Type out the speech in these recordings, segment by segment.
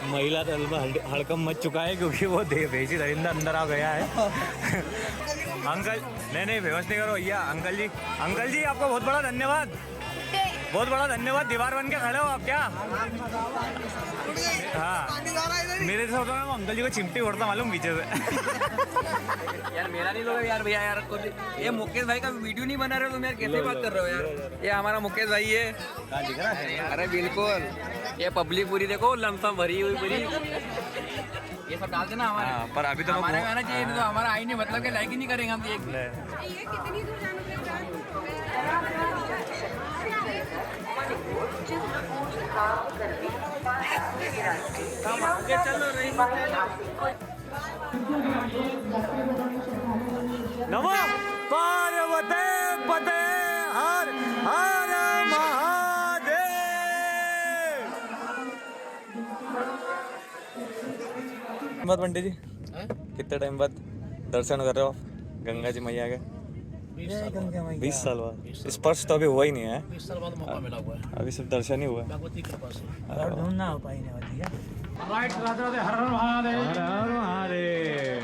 महिला दल में हड़कम मच चुका है क्योंकि वो भेजी दरिंदा अंदर आ गया है। अंकल नहीं बेहोश नहीं करो भैया। अंकल जी आपको बहुत बड़ा धन्यवाद, बहुत बड़ा धन्यवाद। दीवार बन के खड़े हो आप क्या? हाँ मेरे से होता है अंकल जी को चिमटी उड़ता मालूम पीछे से। यार मेरा नहीं लोगे यार भैया यार ये मुकेश भाई का वीडियो नहीं बना रहे हो तुम यार, कैसे बात कर रहे हो यार? ये हमारा मुकेश भाई है। अरे बिल्कुल ये पब्लिक पूरी देखो लमसम भरी हुई पूरी, ये सब डाल देना हमारे। पर अभी तो हमारा गाना चाहिए तो हमारा आई नहीं, मतलब कि लाइक ही नहीं करेंगे हम। एक नमो पार्वती पते हर हर महादेव। बाद पंडित जी कितने टाइम बाद दर्शन कर रहे हो आप गंगा जी मैया के? 20 साल बाद। स्पर्श तो अभी हुआ ही नहीं है। 20 साल बाद मौका मिला हुआ है, अभी सिर्फ दर्शन ही हुआ है। भगवती की कृपा से। राइट राधे राधे हर हर महादेव हर हर महादेव।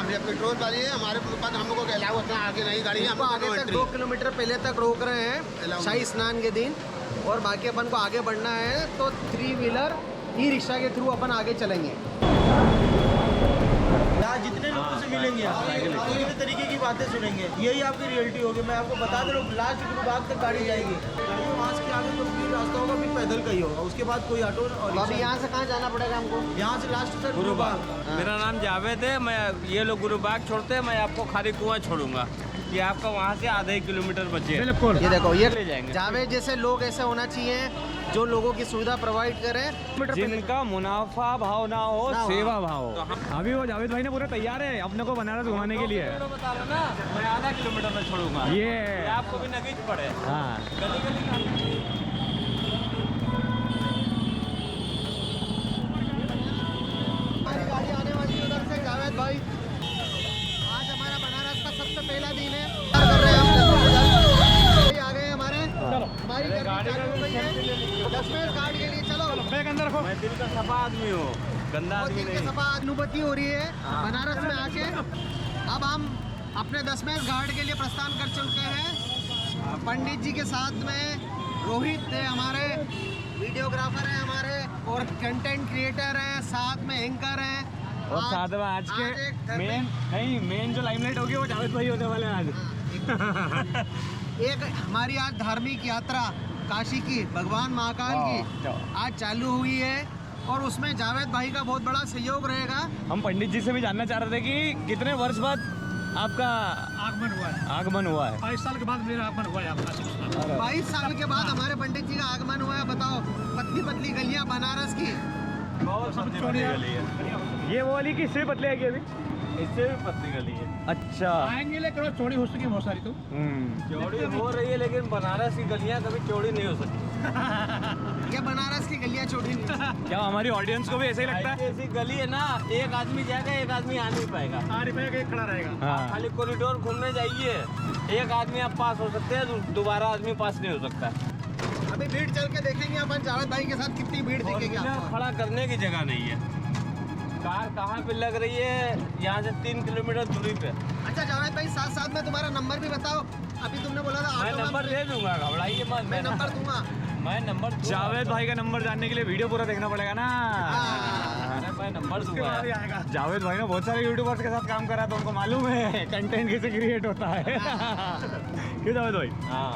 भैया पेट्रोल वाली है हमारे पास, हम लोग को अलाउ होता है आगे नहीं गाड़ी है। आगे तक 2 किलोमीटर पहले तक रोक रहे हैं शाही स्नान के दिन, और बाकी अपन को आगे बढ़ना है तो 3 व्हीलर ई रिक्शा के थ्रू अपन आगे चलेंगे। यहाँ जितने लोगों से मिलेंगे आप इतने तरीके की बातें सुनेंगे, यही आपकी रियलिटी होगी। मैं आपको बता दे रहा हूँ लास्ट गुरुबाग तक गाड़ी जाएगी, वहाँ से आगे तो फिर रास्ता होगा, फिर पैदल का ही होगा, उसके बाद कोई ऑटो। और अभी यहाँ से कहाँ जाना पड़ेगा हमको? यहाँ से लास्ट तक गुरुबाग। मेरा नाम जावेद है, मैं ये लोग गुरुबाग छोड़ते हैं, मैं आपको खारी कुआं छोड़ूंगा कि आपका वहाँ से आधे किलोमीटर बचे। बिल्कुल ये देखो ये ले जाएंगे। जावेद जैसे लोग ऐसे होना चाहिए जो लोगों की सुविधा प्रोवाइड करें, जिनका मुनाफा भाव ना हो सेवा भाव। अभी वो जावेद भाई ने पूरा तैयार है अपने को बनारस घुमाने के लिए। बता रहा ना मैं आधा किलोमीटर में छोड़ूंगा, ये आपको भी नगीच पड़े। हाँ गली गली हमारी गाड़ी आने वाली है उधर से। जावेद भाई आज हमारा बनारस का सबसे पहला दिन है, कर रहे हैं हम आ गए हमारे। हमारी गाड़ी चालू हो गई है 10 मिनट गार्ड के लिए। चलो अंदर रखो। मैं दिल का सफा आदमी हूँ, गंदा बहुत आदमी दिन के नहीं। सफा अनुभूति हो रही है बनारस में आके। अब हम अपने 10 मिनट गार्ड के लिए प्रस्थान कर चुके हैं। पंडित जी के साथ में रोहित है हमारे, वीडियोग्राफर है हमारे, और कंटेंट क्रिएटर हैं, साथ में एंकर हैं। और साथ में आज के मेन जो लाइमलाइट होगी वो जावेद भाई होने वाले हैं आज। एक हमारी आज धार्मिक यात्रा काशी की, भगवान महाकाल की आज चालू हुई है, और उसमें जावेद भाई का बहुत बड़ा सहयोग रहेगा। हम पंडित जी से भी जानना चाह रहे थे कि कितने वर्ष बाद आपका आगमन हुआ है? 22 साल के बाद मेरा आगमन हुआ है आपका। 22 साल के बाद हमारे पंडित जी का आगमन हुआ है। बताओ पतली पतली गलियां बनारस की। ये वो वाली की इससे भी पतले है कि अभी? इससे भी पतली गली है। अच्छा आएंगे लेकिन चौड़ी हो सकी बहुत सारी तो। चौड़ी हो रही है लेकिन बनारस की गलियां कभी चौड़ी नहीं हो सकती। ये बनारस की गलियां छोटी नहीं। क्या हमारी ऑडियंस को भी ऐसा ही लगता है? ऐसी गली है ना, एक आदमी जाएगा एक आदमी आ नहीं पाएगा, एक खड़ा रहेगा। हाँ। खाली कॉरिडोर घूमने जाइए, एक आदमी आप पास हो सकते हैं, दोबारा आदमी पास नहीं हो सकता। अभी भीड़ चल के देखेंगे अपन जावेद भाई के साथ कितनी भीड़ दिखेगी आपको। खड़ा करने की जगह नहीं है। कार कहाँ पे लग रही है? यहाँ से 3 किलोमीटर दूरी पे। अच्छा जावेद भाई साथ साथ में तुम्हारा नंबर भी बताओ। अभी तुमने बोला था मैं ऑटो में नंबर दे दूंगा, घबराइए मत। मैं नंबर दूंगा। मैं नंबर जावेद भाई का नंबर जानने के लिए वीडियो पूरा देखना पड़ेगा ना। मैं नंबर दूंगा। जावेद भाई ने बहुत सारे यूट्यूबर्स के साथ काम करा है तो उनको मालूम है कंटेंट कैसे क्रिएट होता है। क्यों जावेद भाई? हाँ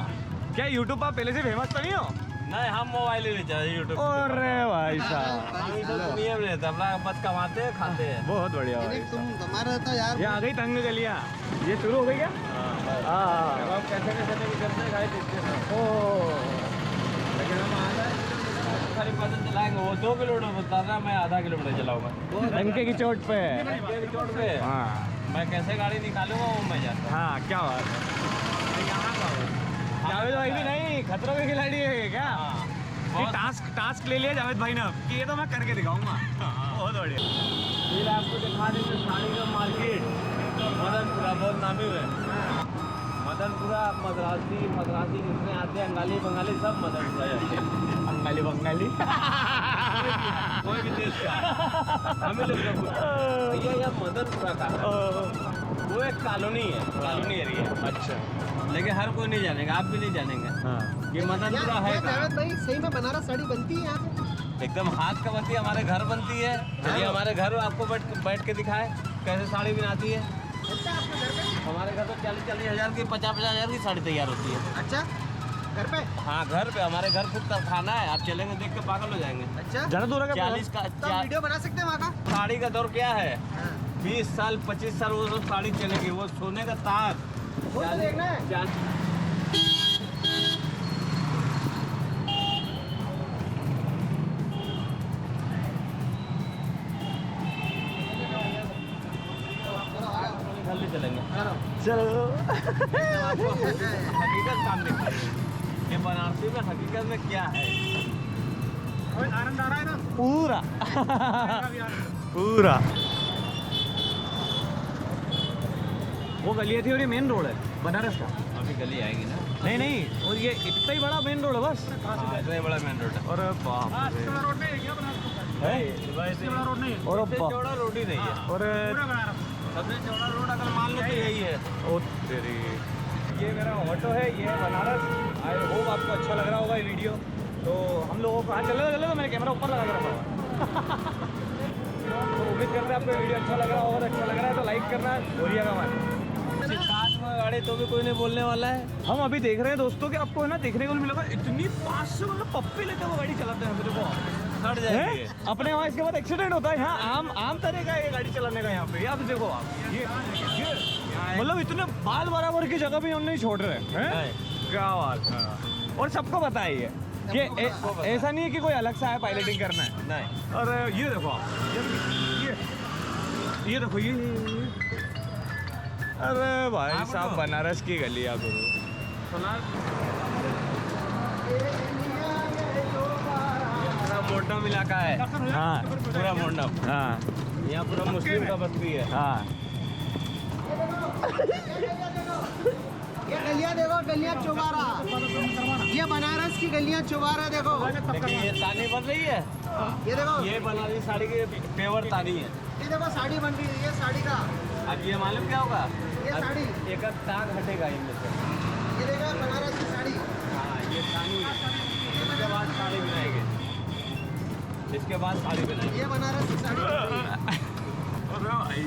क्या यूट्यूब पर पहले से फेमस तो नहीं हो? नहीं, हम मोबाइल ही ले जाते यूट्यूब। अरे भाई साहब हम तो दुनिया में रहते, अपना बस कमाते हैं खाते हैं। बहुत बढ़िया भाई। तुम्हारा तो यार ये आ गई तंग गलियाँ, ये शुरू हो गई क्या? हाँ हम कैसे कैसे नहीं करते गाड़ी देखते हैं। लेकिन हम खाली पैदल चलाएंगे, वो 2 किलोमीटर बता रहा, मैं आधा किलोमीटर चलाऊंगा डंके की चोट पे। चोट पे। हाँ मैं कैसे गाड़ी निकालूंगा वो मैं जानता हाँ क्या बात है। यहाँ का हो जावेद भाई भी नहीं खतरों के खिलाड़ी है क्या? ये टास्क ले लिया जावेद भाई ने अब कि ये तो मैं करके दिखाऊंगा। बहुत बढ़िया। फिर आपको दिखा देंगे साड़ी का मार्केट मदनपुरा बहुत नामी है। मदनपुरा मद्रासी जितने आते हैं अंगाली बंगाली सब मदनपुरा जाते हैं। बंगाली बंगाली कोई भी देश का हमें लोग भैया यह मदनपुरा का वो एक कॉलोनी है, कॉलोनी एरिया। अच्छा लेकिन हर कोई नहीं जानेगा, आप भी नहीं जानेंगे हाँ ये मदनपुरा है क्या कहाँ? जावेद भाई सही में बनारस साड़ी बनती है यहाँ पे? एकदम हाथ का बनती है, हमारे घर बनती है। चलिए हमारे घर आपको बैठ के दिखाए कैसे साड़ी बनाती है। अच्छा आपके घर पे? हमारे घर तो 40-40 हज़ार की 50-50 हज़ार की साड़ी तैयार होती है। अच्छा घर पे? हाँ घर पे, हमारे घर खुद कारखाना है। आप चलेंगे देख के पागल हो जाएंगे। अच्छा ज्यादा दूर है 40 का तो हम वीडियो बना सकते हैं वहाँ का? साड़ी का दौर क्या है? हाँ। 20 साल 25 साल वो सब साड़ी चलेगी। वो सोने का तार वो तो देखना है। जल्दी चलेंगे। चलो आपको हकीकत काम दिखाइए ये बनारसी में हकीकत में क्या है। हमें आनंद आ रहा है ना पूरा अभी आ रहा है। पूरा। वो गलियाँ थी और ये मेन रोड है बनारस का। अभी गली आएगी ना। नहीं नहीं और ये इतना ही बड़ा मेन रोड है बस। इतना ही बड़ा मेन रोड है। और बाप हाँ, रे। इससे बड़ा रोड नहीं है क्या बनारस का? है? इससे बड़ा रोड नहीं है और सबसे बाप चौड़ा रोड ही नहीं है। और पूरा बनारस। सबसे चौड़ा रोड अगर मान लो तो यही है। ओ तेरी। ये मेरा ऑटो है, ये है बनारस। आई होप आपको अच्छा लग रहा होगा ये वीडियो। तो हम लोगों को चलो तो मैंने कैमरा ऊपर लगा के रखा हुआ। तो उम्मीद करते हैं आपको वीडियो अच्छा लग रहा होगा। अच्छा लग रहा है तो लाइक करना बोलिए का मान। काश में गाड़ी तो भी कोई नहीं बोलने वाला है। हम अभी देख रहे हैं दोस्तों कि आपको है ना देखने को मिलेगा इतनी पास से मतलब पप्पी लेकर वो गाड़ी चलाते हैं मेरे को सड़ जाएगी। हैं? अपने वहाँ इसके बाद एक्सीडेंट होता है यहाँ। आम तरह का ये गाड़ी चलाने का यहाँ पे। आप देखो आप ये मतलब इतने बाल बराबर की जगह भी हम नहीं छोड़ रहे हैं। क्या बात है। और सबको पता है ये ऐसा नहीं है कि कोई अलग सा है पायलटिंग करना है। नहीं और ये देखो आप ये देखो ये अरे भाई साहब बनारस की गलियाँ गुरु। पूरा मोडम इलाका है। हाँ पूरा मोडम। हाँ यहाँ पूरा मुस्लिम का बस्ती है। हाँ ये गलियाँ देखो, गलियाँ चौबारा। ये बनारस की गलियाँ चौबारा देखो। देखिए ये तानी बन रही है। ये देखो ये बनारसी साड़ी की पेवर तानी है। ये देखो साड़ी बन रही है। ये साड़ी का अब ये मालूम क्या होगा? ये अब साड़ी। एक ताग हटेगा इनमें से। ये देखो बनारस की साड़ी। हाँ ये तानी है। इसके बाद साड़ी बनाएंगे। इसके बाद साड़ी बनाएंगे। ये बनारस की साड़ी। अरे भाई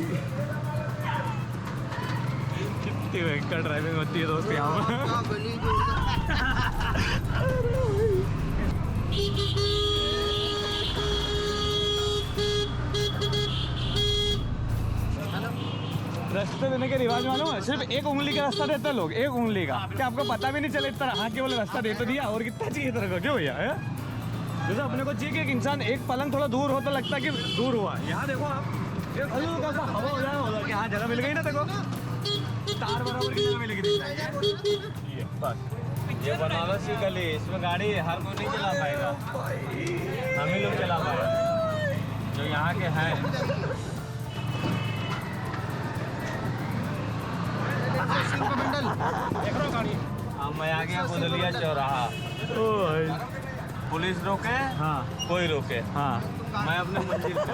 कितनी भयंकर ड्राइविंग होती है दोस्त यहाँ पर। हाँ, गली जो रास्ते देने के रिवाज मालूम है? सिर्फ एक उंगली का रास्ता देते हैं लोग, एक उंगली का। क्या आपको पता भी नहीं चले इस तरह? हाँ केवल रास्ता दे तो दिया और कितना चाहिए तरह का क्यों भैया है? जैसे अपने को चाहिए कि एक इंसान एक पलंग थोड़ा दूर हो तो लगता है कि दूर हुआ। यहाँ देखो आप एक हल्का सा हवा हो जाए होगा कि हाँ जगह मिल गई ना। देखो तार बराबर की जगह मिलेगी। ये बस ये बनारसी गली, इसमें गाड़ी हर कोई नहीं चला पाएगा। हम ही लोग चला पाएंगे जो यहाँ के हैं। देख रहा हूँ गाड़ी। अब मैं आ गया गुदलिया चौराहा। पुलिस रोके हाँ कोई रोके, हाँ मैं अपने मंजिल पे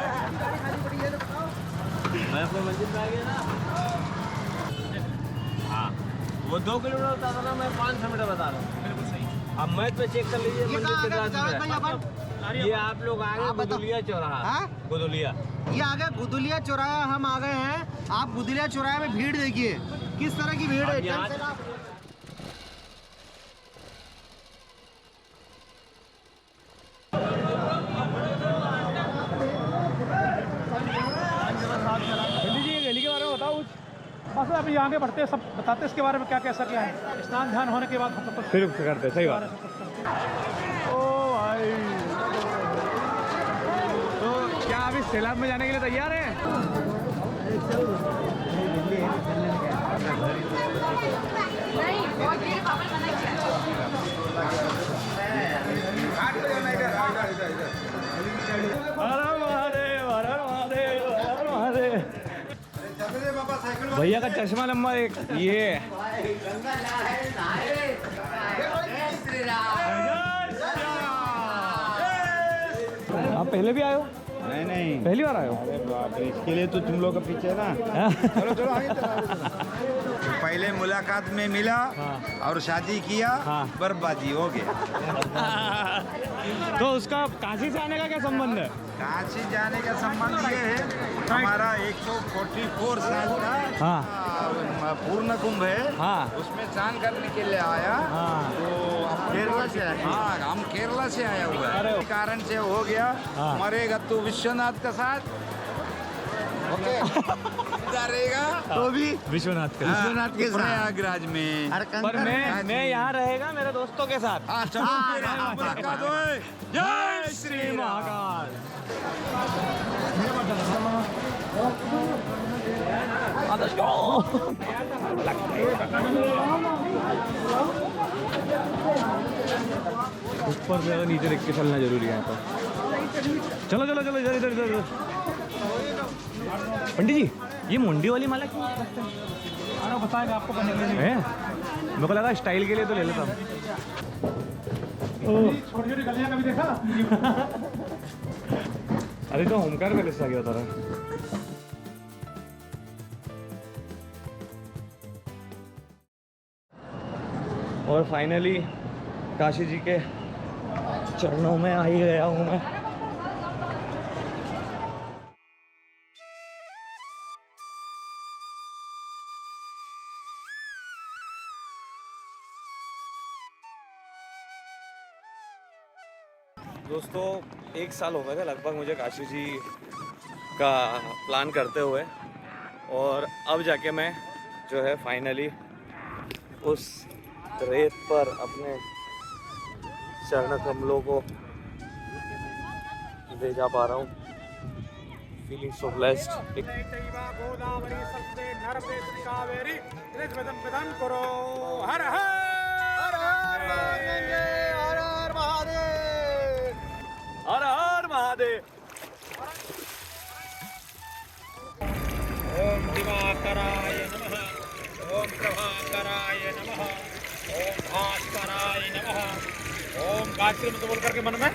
आ गया ना। हाँ वो 2 किलोमीटर बता रहा था, मैं 500 मीटर बता रहा हूँ। बिल्कुल सही। अब मैच पे चेक कर लीजिए ये मंदिर कहाँ के आ गए जावेद भाई पास अपन? में। ये आप लोग आ गए आप बताओ। गुदलिया चौराहा। हाँ? गुदलिया ये आ गए गुदुलिया चौराहा। हम आ गए हैं। आप गुदुलिया चौराहे में भीड़ देखिए किस तरह की भीड़ है। अब यहाँ- चल आप। जल्दी जी ये गली के बारे में बताओ कुछ। बस अभी यहाँ के बढ़ते हैं, सब बताते हैं इसके बारे में क्या कैसा क्या है। स्नान ध्यान होने के बाद हम सब फिर करते सही बात। ओ भाई तो क्या अभी सैलाब में जाने के लिए तैयार है? भैया का चश्मा नंबर 1 ये आप पहले भी आए हो? नहीं नहीं, पहली बार आए हो? अरे बाप रे, इसके लिए तो तुम लोग का पीछे ना। चलो चलो आगे तो पहले मुलाकात में मिला और शादी किया, बर्बादी हो गया। तो उसका काशी से आने का क्या संबंध है? काशी जाने का संबंध ये है, हमारा 144 साल का पूर्ण कुंभ है, उसमें स्नान करने के लिए आया। तो हम केरला से आए। हाँ, हम केरला से आया हुआ है, इस कारण से हो गया। मरेगा तो विश्वनाथ का साथ, ओके रहेगा तो भी विश्वनाथ का। विश्वनाथ के प्रयागराज में। पर मैं यहाँ रहेगा मेरे दोस्तों के साथ। जय श्री महाकाल। ऊपर से नीचे देख के चलना जरूरी है तो। चलो चलो चलो इधर इधर इधर। पंडित जी ये मुंडी वाली माला क्यों रखते हैं? अरे बताएगा आपको करने के लिए। मेरे को लगा स्टाइल के लिए तो ले लेता हूँ। छोटी छोटी गलियां कभी देखा? अरे तो होमकार में आ गया था। और फाइनली काशी जी के चरणों में आ ही गया हूँ मैं। दोस्तों 1 साल हो गए थे लगभग मुझे काशी जी का प्लान करते हुए, और अब जाके मैं जो है फाइनली उस रेत पर अपने चरण कमलों को ले जा पा रहा हूँ। Feeling so blessed. Har Har Mahadev. ओम दिवाकराय नमः, ओम प्रभाकराय नमः, ओम भास्कराय नमः, ओम गायत्री मंत्र बोल करके मन में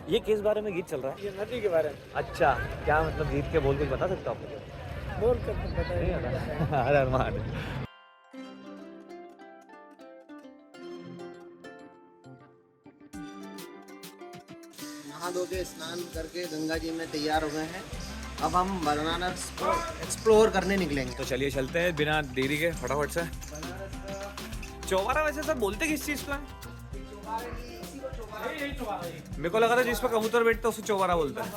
ये किस बारे में गीत चल रहा है? ये नदी के बारे में। अच्छा, क्या मतलब गीत के बोल कुछ बता सकते हो आप मुझे? बोल कर बताइए। हर हर महादेव। नहा धो के स्नान करके गंगा जी में तैयार हो गए हैं। अब हम बनारस को एक्सप्लोर करने निकलेंगे। तो चलिए चलते हैं बिना देरी के फटाफट से। चौबारा वैसे सब बोलते किस चीज़ का? मेरे को लगा था जिस पर कबूतर बैठता है उसे चौबारा बोलता है।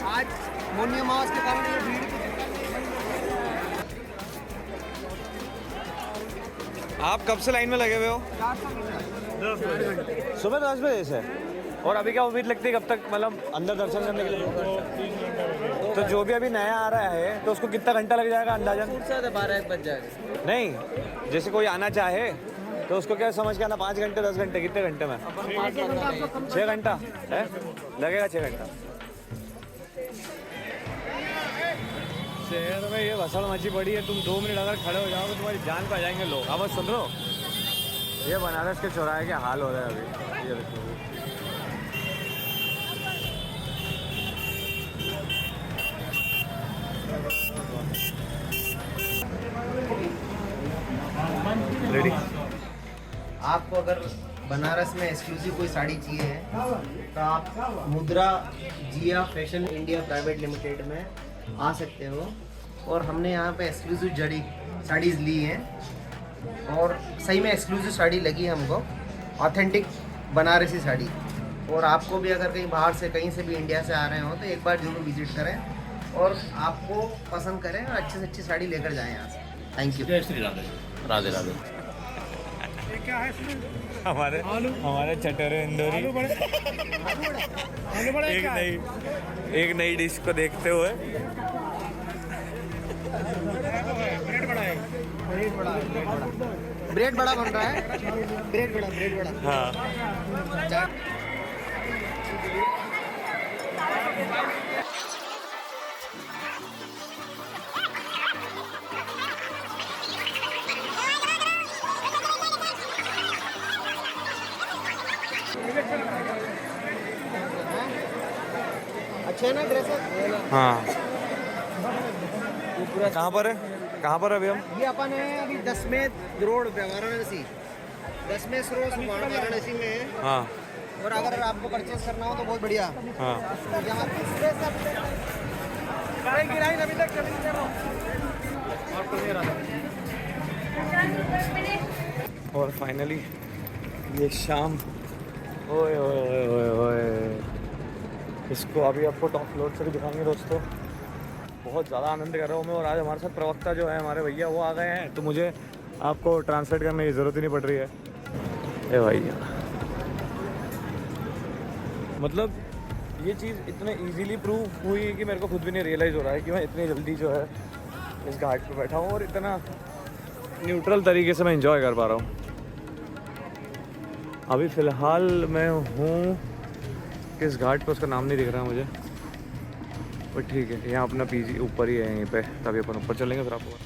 आज मौनी अमावस के कारण ये भीड़ आप कब से लाइन में लगे हुए हो? सुबह 10 बजे से। और अभी क्या उम्मीद लगती है कब तक मतलब अंदर दर्शन करने के लिए? तो जो भी अभी नया आ रहा है तो उसको कितना घंटा लग जाएगा अंदाजन? 12 बज जाएगा। नहीं, जैसे कोई आना चाहे तो उसको क्या समझ के आना? 5 घंटे 10 घंटे? कितने घंटे में? 6 घंटा है लगेगा। 6 घंटा। शहर में ये भसड़ मची पड़ी है, तुम 2 मिनट अगर खड़े हो जाओगे तुम्हारी जान पे आ जाएंगे लोग। आवाज सुन रहे हो? ये बनारस के चौराहे के हाल हो रहे हैं अभी। ये देखो रेडी। आपको अगर बनारस में एक्सक्लूसिव कोई साड़ी चाहिए है तो आप मुद्रा जिया फैशन इंडिया प्राइवेट लिमिटेड में आ सकते हो। और हमने यहाँ पे एक्सक्लूसिव जड़ी साड़ीज़ ली हैं और सही में एक्सक्लूसिव साड़ी लगी हमको, ऑथेंटिक बनारसी साड़ी। और आपको भी अगर कहीं बाहर से कहीं से भी इंडिया से आ रहे हो तो एक बार जरूर विजिट करें और आपको पसंद करें और अच्छे से अच्छी साड़ी लेकर जाएं यहाँ से। Thank you. जय श्री राम। राधे राधे। हमारे चटोरे इंदौरी एक नई डिश को देखते हुए ब्रेड बड़ा बन रहा है। ब्रेड बड़ा हाँ अच्छे है ना ड्रेस? हाँ। कहाँ पर है अभी हम? ये अपन है अभी दसमें रोड पे वाराणसी, दसमें रोड वाराणसी में है। हाँ और अगर आपको परचेज करना हो तो बहुत बढ़िया। हाँ। यहाँ पे गिराई अभी तक और फाइनली ये शाम, ओए ओए ओए ओए ओए, इसको अभी आपको टॉप फ्लोर से भी दिखाएंगे दोस्तों। बहुत ज़्यादा आनंद कर रहा हूँ मैं। और आज हमारे साथ प्रवक्ता जो है हमारे भैया वो आ गए हैं, तो मुझे आपको ट्रांसलेट करने की ज़रूरत ही नहीं पड़ रही है। ए भैया, मतलब ये चीज़ इतने इजीली प्रूव हुई है कि मेरे को खुद भी नहीं रियलाइज़ हो रहा है कि मैं इतनी जल्दी जो है इस घाट पे बैठा हूँ और इतना न्यूट्रल तरीके से मैं इंजॉय कर पा रहा हूँ। अभी फ़िलहाल मैं हूँ किस घाट पे, उसका नाम नहीं दिख रहा मुझे, पर ठीक है। यहाँ अपना पीजी ऊपर ही है यहीं पे, तभी अपन ऊपर चलेंगे फिर आपको।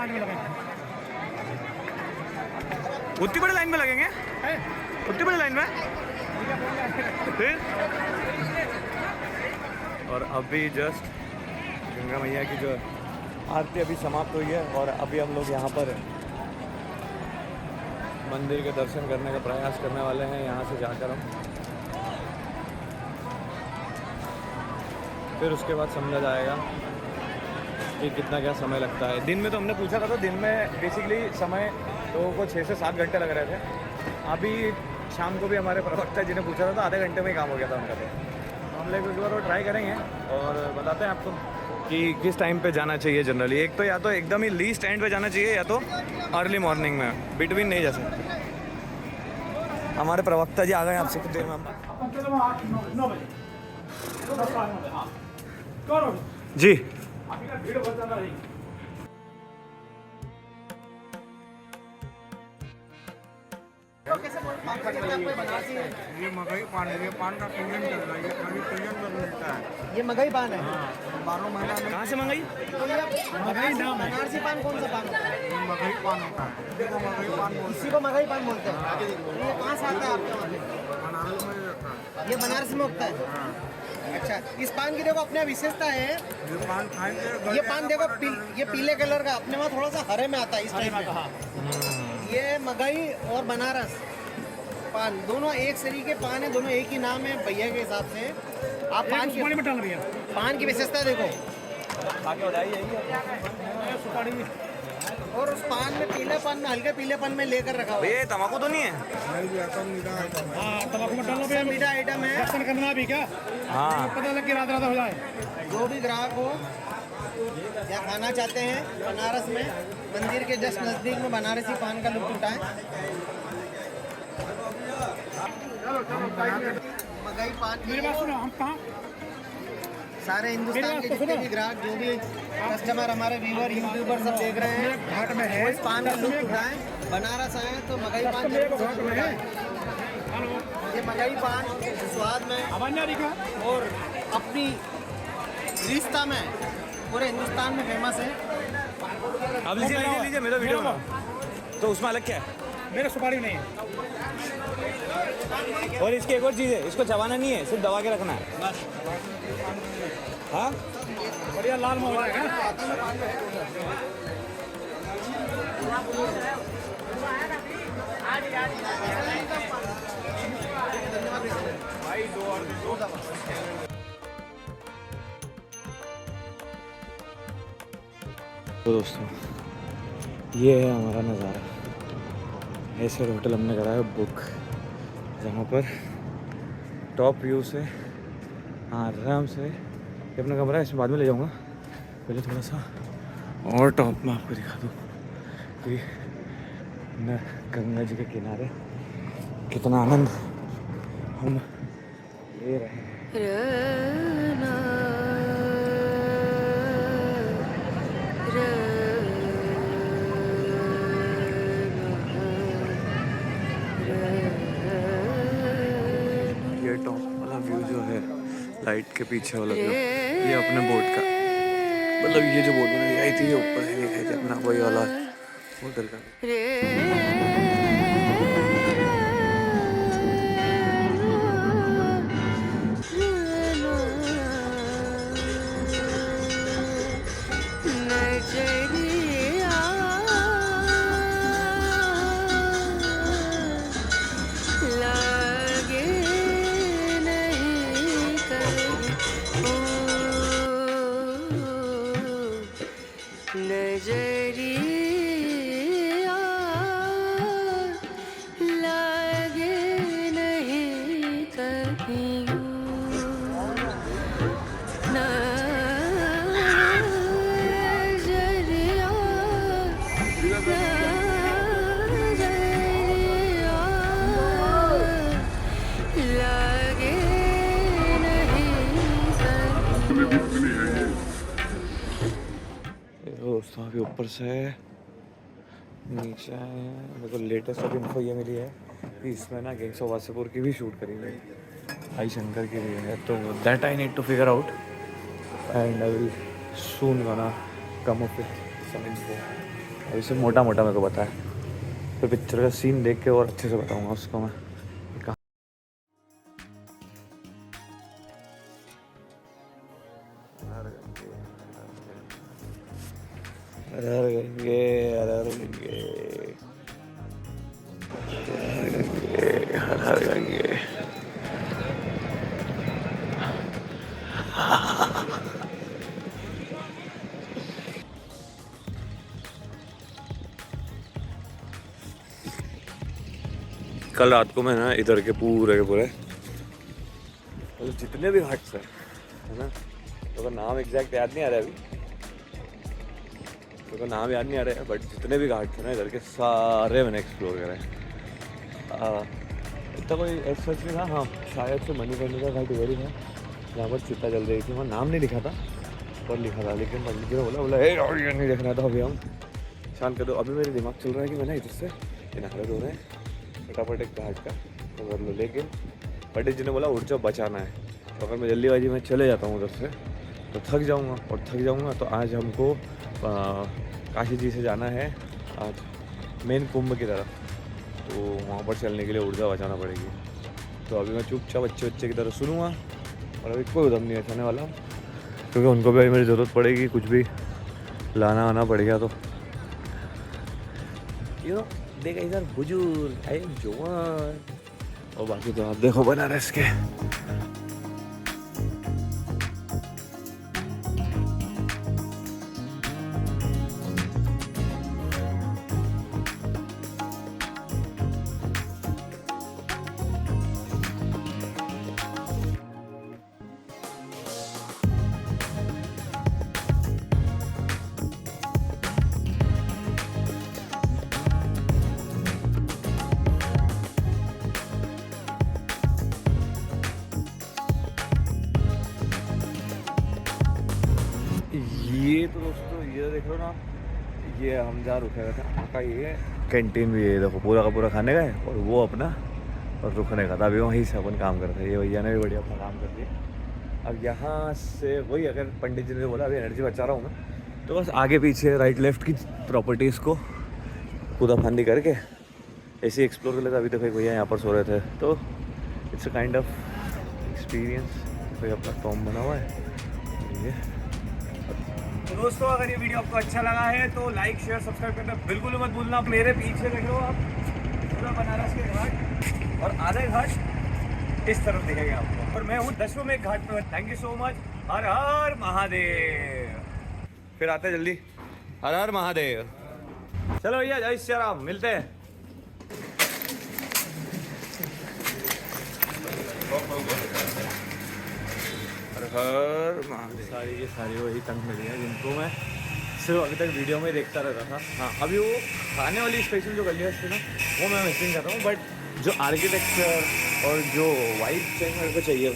लाइन में लगेंगे। उतनी बड़ी लाइन में लगेंगे? उतनी बड़ी लाइन में फिर? और अभी जस्ट गंगा मैया की जो आरती अभी समाप्त हुई है और अभी हम लोग यहाँ पर मंदिर के दर्शन करने का प्रयास करने वाले हैं। यहाँ से जाकर हम फिर उसके बाद समझा जाएगा कि कितना क्या समय लगता है। दिन में तो हमने पूछा था तो दिन में बेसिकली समय लोगों को 6 से 7 घंटे लग रहे थे। अभी शाम को भी हमारे प्रवक्ता जी ने पूछा था तो आधे घंटे में ही काम हो गया था उनका। तो हम लोग एक बार वो ट्राई करेंगे और बताते हैं आपको कि किस टाइम पे जाना चाहिए जनरली। एक तो या तो एकदम ही लीस्ट एंड पे जाना चाहिए या तो अर्ली मॉर्निंग में, बिटवीन नहीं जा सकते। हमारे प्रवक्ता जी आ गए आपसे कुछ देर में। जी ये मकई पान है, ये पान का सीजन चल रहा है, ये खाली सीजन में मिलता है। ये मगही पान है। 12 महीना में कहाँ से मंगाई? तो ये बनारसी पान कौन सा पान है? ये मकई पान होता है, इसको मकई पान बोलते इसी को मगही पान बोलते हैं। तो ये कहाँ से आता है आपके वहाँ पे? हैं। बनारस में रहता है। ये बनारस में उगता है। अच्छा, इस पान की देखो अपने विशेषता है। ये पान खाएंगे, ये पान देखो ये पीले कलर का, अपने वहाँ थोड़ा सा हरे में आता है इस टाइप में। ये मगही और बनारस पान दोनों एक शरीर के पान है, दोनों एक ही नाम है भैया के हिसाब से। आप पान की विशेषता देखो। और उस पान में पीलेपन में, हल्के पीलेपन में लेकर रखा हुआ है। ये तम्बाकू तो नहीं है? सबसे मीठा आइटम है। दर्शन करना भी क्या? हाँ। पता लग के रात रात हो जाए। जो भी ग्राहक हो या खाना चाहते हैं बनारस में, मंदिर के जस्ट नज़दीक में बनारसी पान का लुत्फ उठाएं। मगही पान मेरी बात सुनो, हम कहाँ? सारे हिंदुस्तान के जितने भी ग्राहक, जो भी कस्टमर, हमारे व्यूअर, यूट्यूबर सब देख रहे हैं, घाट में है। वो इस पान का लुत्फ उठाएं। बनारस आए तो मगही पान जरूर उठाएं। ये मगही पान स्वाद में अवन्यारी का और अपनी रिश्ता में पूरे हिंदुस्तान में फेमस है। अब लीजिए मेरा वीडियो में। तो उसमें अलग क्या है? मेरे सुपारी नहीं है। और इसकी एक और चीज़ है, इसको चबाना नहीं है, सिर्फ दबा के रखना है। हाँ, बढ़िया लाल मोहरा है। तो दोस्तों ये है हमारा नज़ारा। ऐसे होटल हमने करा है बुक, जहाँ पर टॉप व्यू से आराम से ये अपना कमरा है। इसमें बाद में ले जाऊँगा, पहले थोड़ा सा और टॉप में आपको दिखा दूँ कि न गंगा जी के किनारे कितना आनंद हम ले रहे हैं। ये टॉप वाला व्यू जो है लाइट के पीछे वाला व्यू, ये अपने बोट का, मतलब ये जो बोट बनाई आई थी ये ऊपर है, ये है अपना वही वाला होटल का। दोस्तों अभी ऊपर से नीचे आए हैं। मेरे को लेटेस्ट अभी इन्फो ये मिली है कि इसमें ना गैंग्स ऑफ वासेपुर की भी शूट करी गई, आई शंकर की भी है। तो that I need to figure out and I will soon gonna come up with some info. अभी सिर्फ मोटा मोटा मेरे को पता है, फिर पिक्चर का सीन देख के और अच्छे से बताऊँगा उसको मैं। हर गंगे हर गंगे हर गंगे। कल रात को मैं ना इधर के पूरे मतलब जितने भी घाट्स हैं है ना, तो नाम एग्जैक्ट याद नहीं आ रहा है अभी, तो नाम याद नहीं आ रहा है, बट जितने भी घाट थे ना इधर के सारे मैंने एक्सप्लोर करे। इतना कोई ऐसा नहीं था। हाँ शायद से मणिकर्णिका का घाट इधर ही था जहाँ पर चिता जल रही थी, वहाँ नाम नहीं लिखा था पर लिखा था, लेकिन पंडित जी ने बोला ये नहीं देखना था, अभी हम शांत कर दो। अभी मेरे दिमाग चल रहा है कि मैं ना इधर से किनारे दो रहे फटाफट एक घाट का तो कर लो, लेकिन पंडित जी ने बोला उठ जाओ बचाना है, तो अगर मैं जल्दीबाजी में चले जाता हूँ उधर से तो थक जाऊँगा, और थक जाऊँगा तो आज हमको काशी जी से जाना है आज मेन कुंभ की तरफ, तो वहाँ पर चलने के लिए ऊर्जा बचाना पड़ेगी। तो अभी मैं चुपचाप बच्चे की तरह सुनूँगा और अभी कोई उधम नहीं बचाने वाला हूँ, क्योंकि उनको भी अभी मेरी ज़रूरत पड़ेगी, कुछ भी लाना आना पड़ेगा तो यू नो देखा इधर बुजुर्ग आई एम जवान, और बाकी तो आप देखो बनारस के। ये तो दोस्तों ये देख लो ना, ये हम जहाँ रुके हुए थे वहाँ का ये कैंटीन भी है, देखो पूरा का पूरा खाने का है, और वो अपना और रुकने का था। अभी वहीं से अपन काम करते हैं, ये भैया ने भी बढ़िया अपना काम कर दिया। अब यहाँ से वही अगर पंडित जी ने बोला अभी एनर्जी बचा रहा हूँ मैं, तो बस आगे पीछे राइट लेफ्ट की प्रॉपर्टीज़ को कूदा फांदी करके ऐसे एक्सप्लोर कर लेता। अभी देखो भैया यहाँ पर सो रहे थे, तो it's a kind of experience. कोई अपना फॉर्म बना हुआ है ये। तो दोस्तों अगर ये वीडियो आपको अच्छा लगा है तो लाइक शेयर सब्सक्राइब करना बिल्कुल मत भूलना। मेरे पीछे देख लो आप पूरा बनारस के घाट, और आधे घाट इस तरफ दिखेगा आपको, और मैं हूँ 10वें घाट पे। Thank you so much. Har Har Mahadev. फिर आते हैं जल्दी। हर हर महादेव। चलो भैया जय श्री राम, मिलते हैं। हर महादेव। सारी की सारी वही तंग मिली है जिनको मैं सिर्फ अभी तक वीडियो में देखता रहता था। हाँ अभी वो खाने वाली स्पेशल जो गलियाँ थी ना वो मैं मिसिंग कर रहा हूँ, बट जो आर्किटेक्चर और जो वाइब चेंज मेरे को चाहिए वो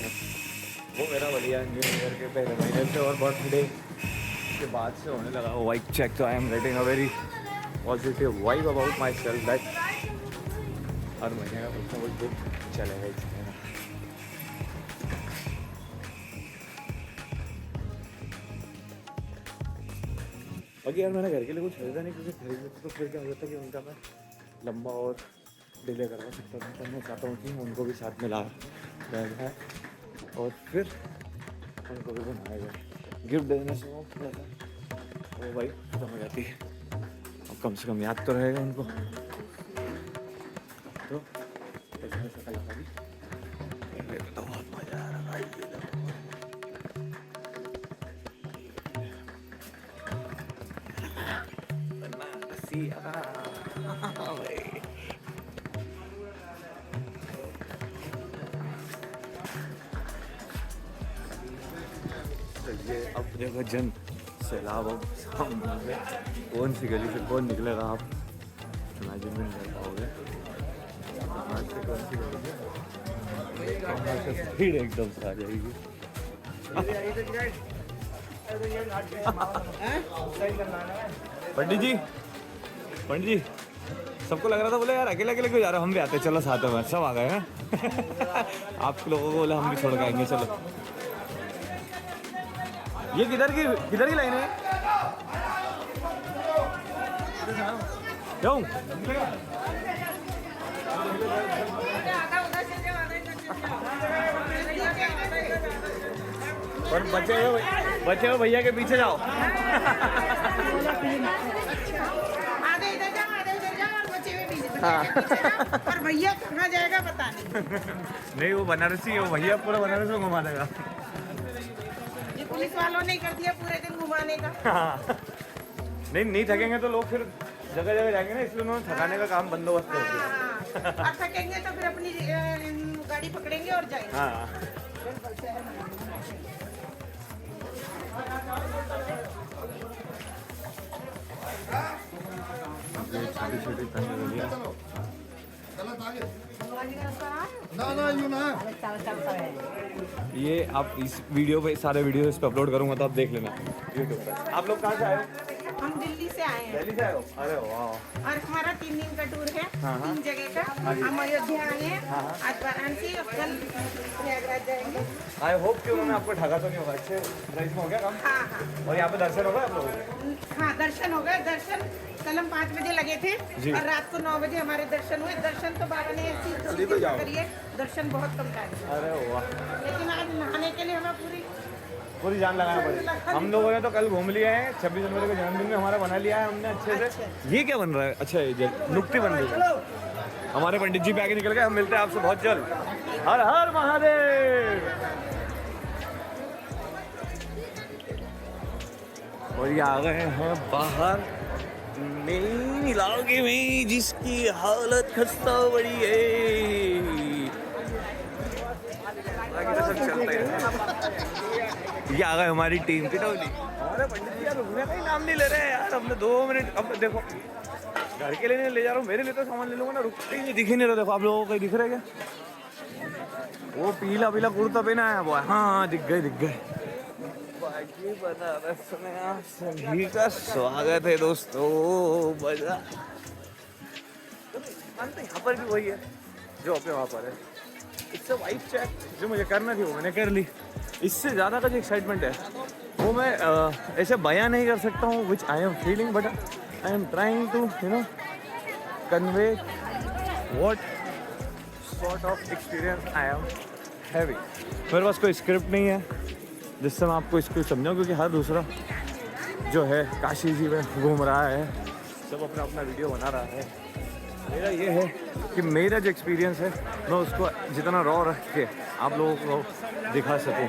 मेरा बढ़िया न्यू ईयर के पहले महीने से और बर्थडे के बाद से होने लगा वो वाइब चेक। तो I am getting a very positive vibe about myself that हर महीने का कुछ ना कुछ चलेगा ही चलेगा। बाकी यार मैंने घर के लिए कुछ खरीदा नहीं, क्योंकि खरीदने तो फिर क्या होता है कि उनका मैं लंबा और डिले करवा सकता हूँ, तो मैं चाहता हूँ कि उनको भी साथ में ला है और फिर उनको भी बनाया जाए। गिफ्ट देने से वो भाई खत्म हो जाती है, अब कम से कम याद तो रहेगा उनको। तो बहुत मज़ा आ रहा है। ये अब देखो जन सैलाब अब सामने कौन सी गली से कौन निकलेगा आप इमेजिन भी नहीं कर पाओगे। कौन सी गली से भीड़ एकदम से आ जाएगी। पंडित जी सबको लग रहा था बोले यार अकेले अकेले क्यों जा रहे हो, हम भी आते चलो साथ में। सब आ गए हैं आप लोगों को बोले हम भी छोड़ के आएंगे चलो। ये किधर की लाइन है? क्यों? और बचे हुए भैया के पीछे जाओ। आधे इधर जाओ, आधे उधर जाओ, और बचे हुए पीछे जाओ। और भैया कहाँ जाएगा पता नहीं। नहीं वो बनारसी है, वो भैया पूरा बनारस में घुमा देगा। ये पुलिस वालों ने कर दिया पूरे दिन घुमाने का। नहीं थकेंगे तो लोग फिर जगह जगह जाएंगे ना, इसलिए उन्होंने थकाने का काम बंदोबस्त कर दिया। और थकेंगे तो फिर अपनी गाड़ी पकड़ेंगे और जाएंगे। हाँ छोटी ये आप इस वीडियो पे सारे वीडियो इस पे अपलोड करूंगा तो आप देख लेना यूट्यूब पे। आप लोग कहाँ से आए हो? हम दिल्ली से आए हैं। दिल्ली से आए हो? अरे वाह। और हमारा 3 दिन का टूर है, 3 जगह का। हम अयोध्या आए हैं, आज वाराणसी, और कल प्रयागराज जाएंगे। आई होप कि उन्होंने आपको ठगा तो नहीं होगा। अच्छे प्राइस में हो गया काम? हाँ। और यहाँ पे दर्शन होगा आप लोगों के? हाँ, दर्शन हो गए। दर्शन कल हम 5 बजे लगे थे जी। और रात को 9 बजे हमारे दर्शन हुए। दर्शन तो बाबा ने ऐसी करिए, दर्शन बहुत कम टाइम। अरे वाह। लेकिन आज नहाने के लिए हमें पूरी जान लगाना पड़ेगी। हम लोगों ने तो कल घूम लिया है, 26 जनवरी के जन्मदिन में हमारा बना लिया है हमने अच्छे से। ये क्या बन रहा है? अच्छा ये नुक्ति बन रही है। हमारे पंडित जी पे आगे निकल गए। हम मिलते हैं आपसे बहुत जल्द। हर हर महादेव। और ये आ गए हैं बाहर मेन इलाके में, जिसकी हालत खस्ता बड़ी है। आगे तो सब चलता है। ये आ गए हमारी टीम की टोली। अरे पंडित जी यार रुकने का ही नाम नहीं ले रहे हैं यार। हमने 2 मिनट, अब देखो घर के लिए नहीं ले जा रहा हूँ, मेरे लिए तो सामान ले लूंगा ना। रुकते ही नहीं, दिख ही नहीं रहा। देखो आप लोगों को कहीं दिख रहा है क्या? वो पीला कुर्ता पहना है वो। हाँ दिख गए। बाकी बनारस में आप सभी का स्वागत है दोस्तों। यहाँ पर भी वही है जो अपने वहाँ पर है। इससे वाइब चेक जो मुझे करना थी वो मैंने कर ली। इससे ज़्यादा का जो एक्साइटमेंट है वो मैं ऐसे बयां नहीं कर सकता हूँ, which I am feeling, but I am trying to convey what sort of experience I am having. मेरे पास कोई स्क्रिप्ट नहीं है जिससे मैं आपको इसको समझाऊँ, क्योंकि हर दूसरा जो है काशी जी में घूम रहा है, सब अपना वीडियो बना रहा है। मेरा ये है कि मेरा जो एक्सपीरियंस है मैं उसको जितना रॉ रख के आप लोगों को दिखा सकूं।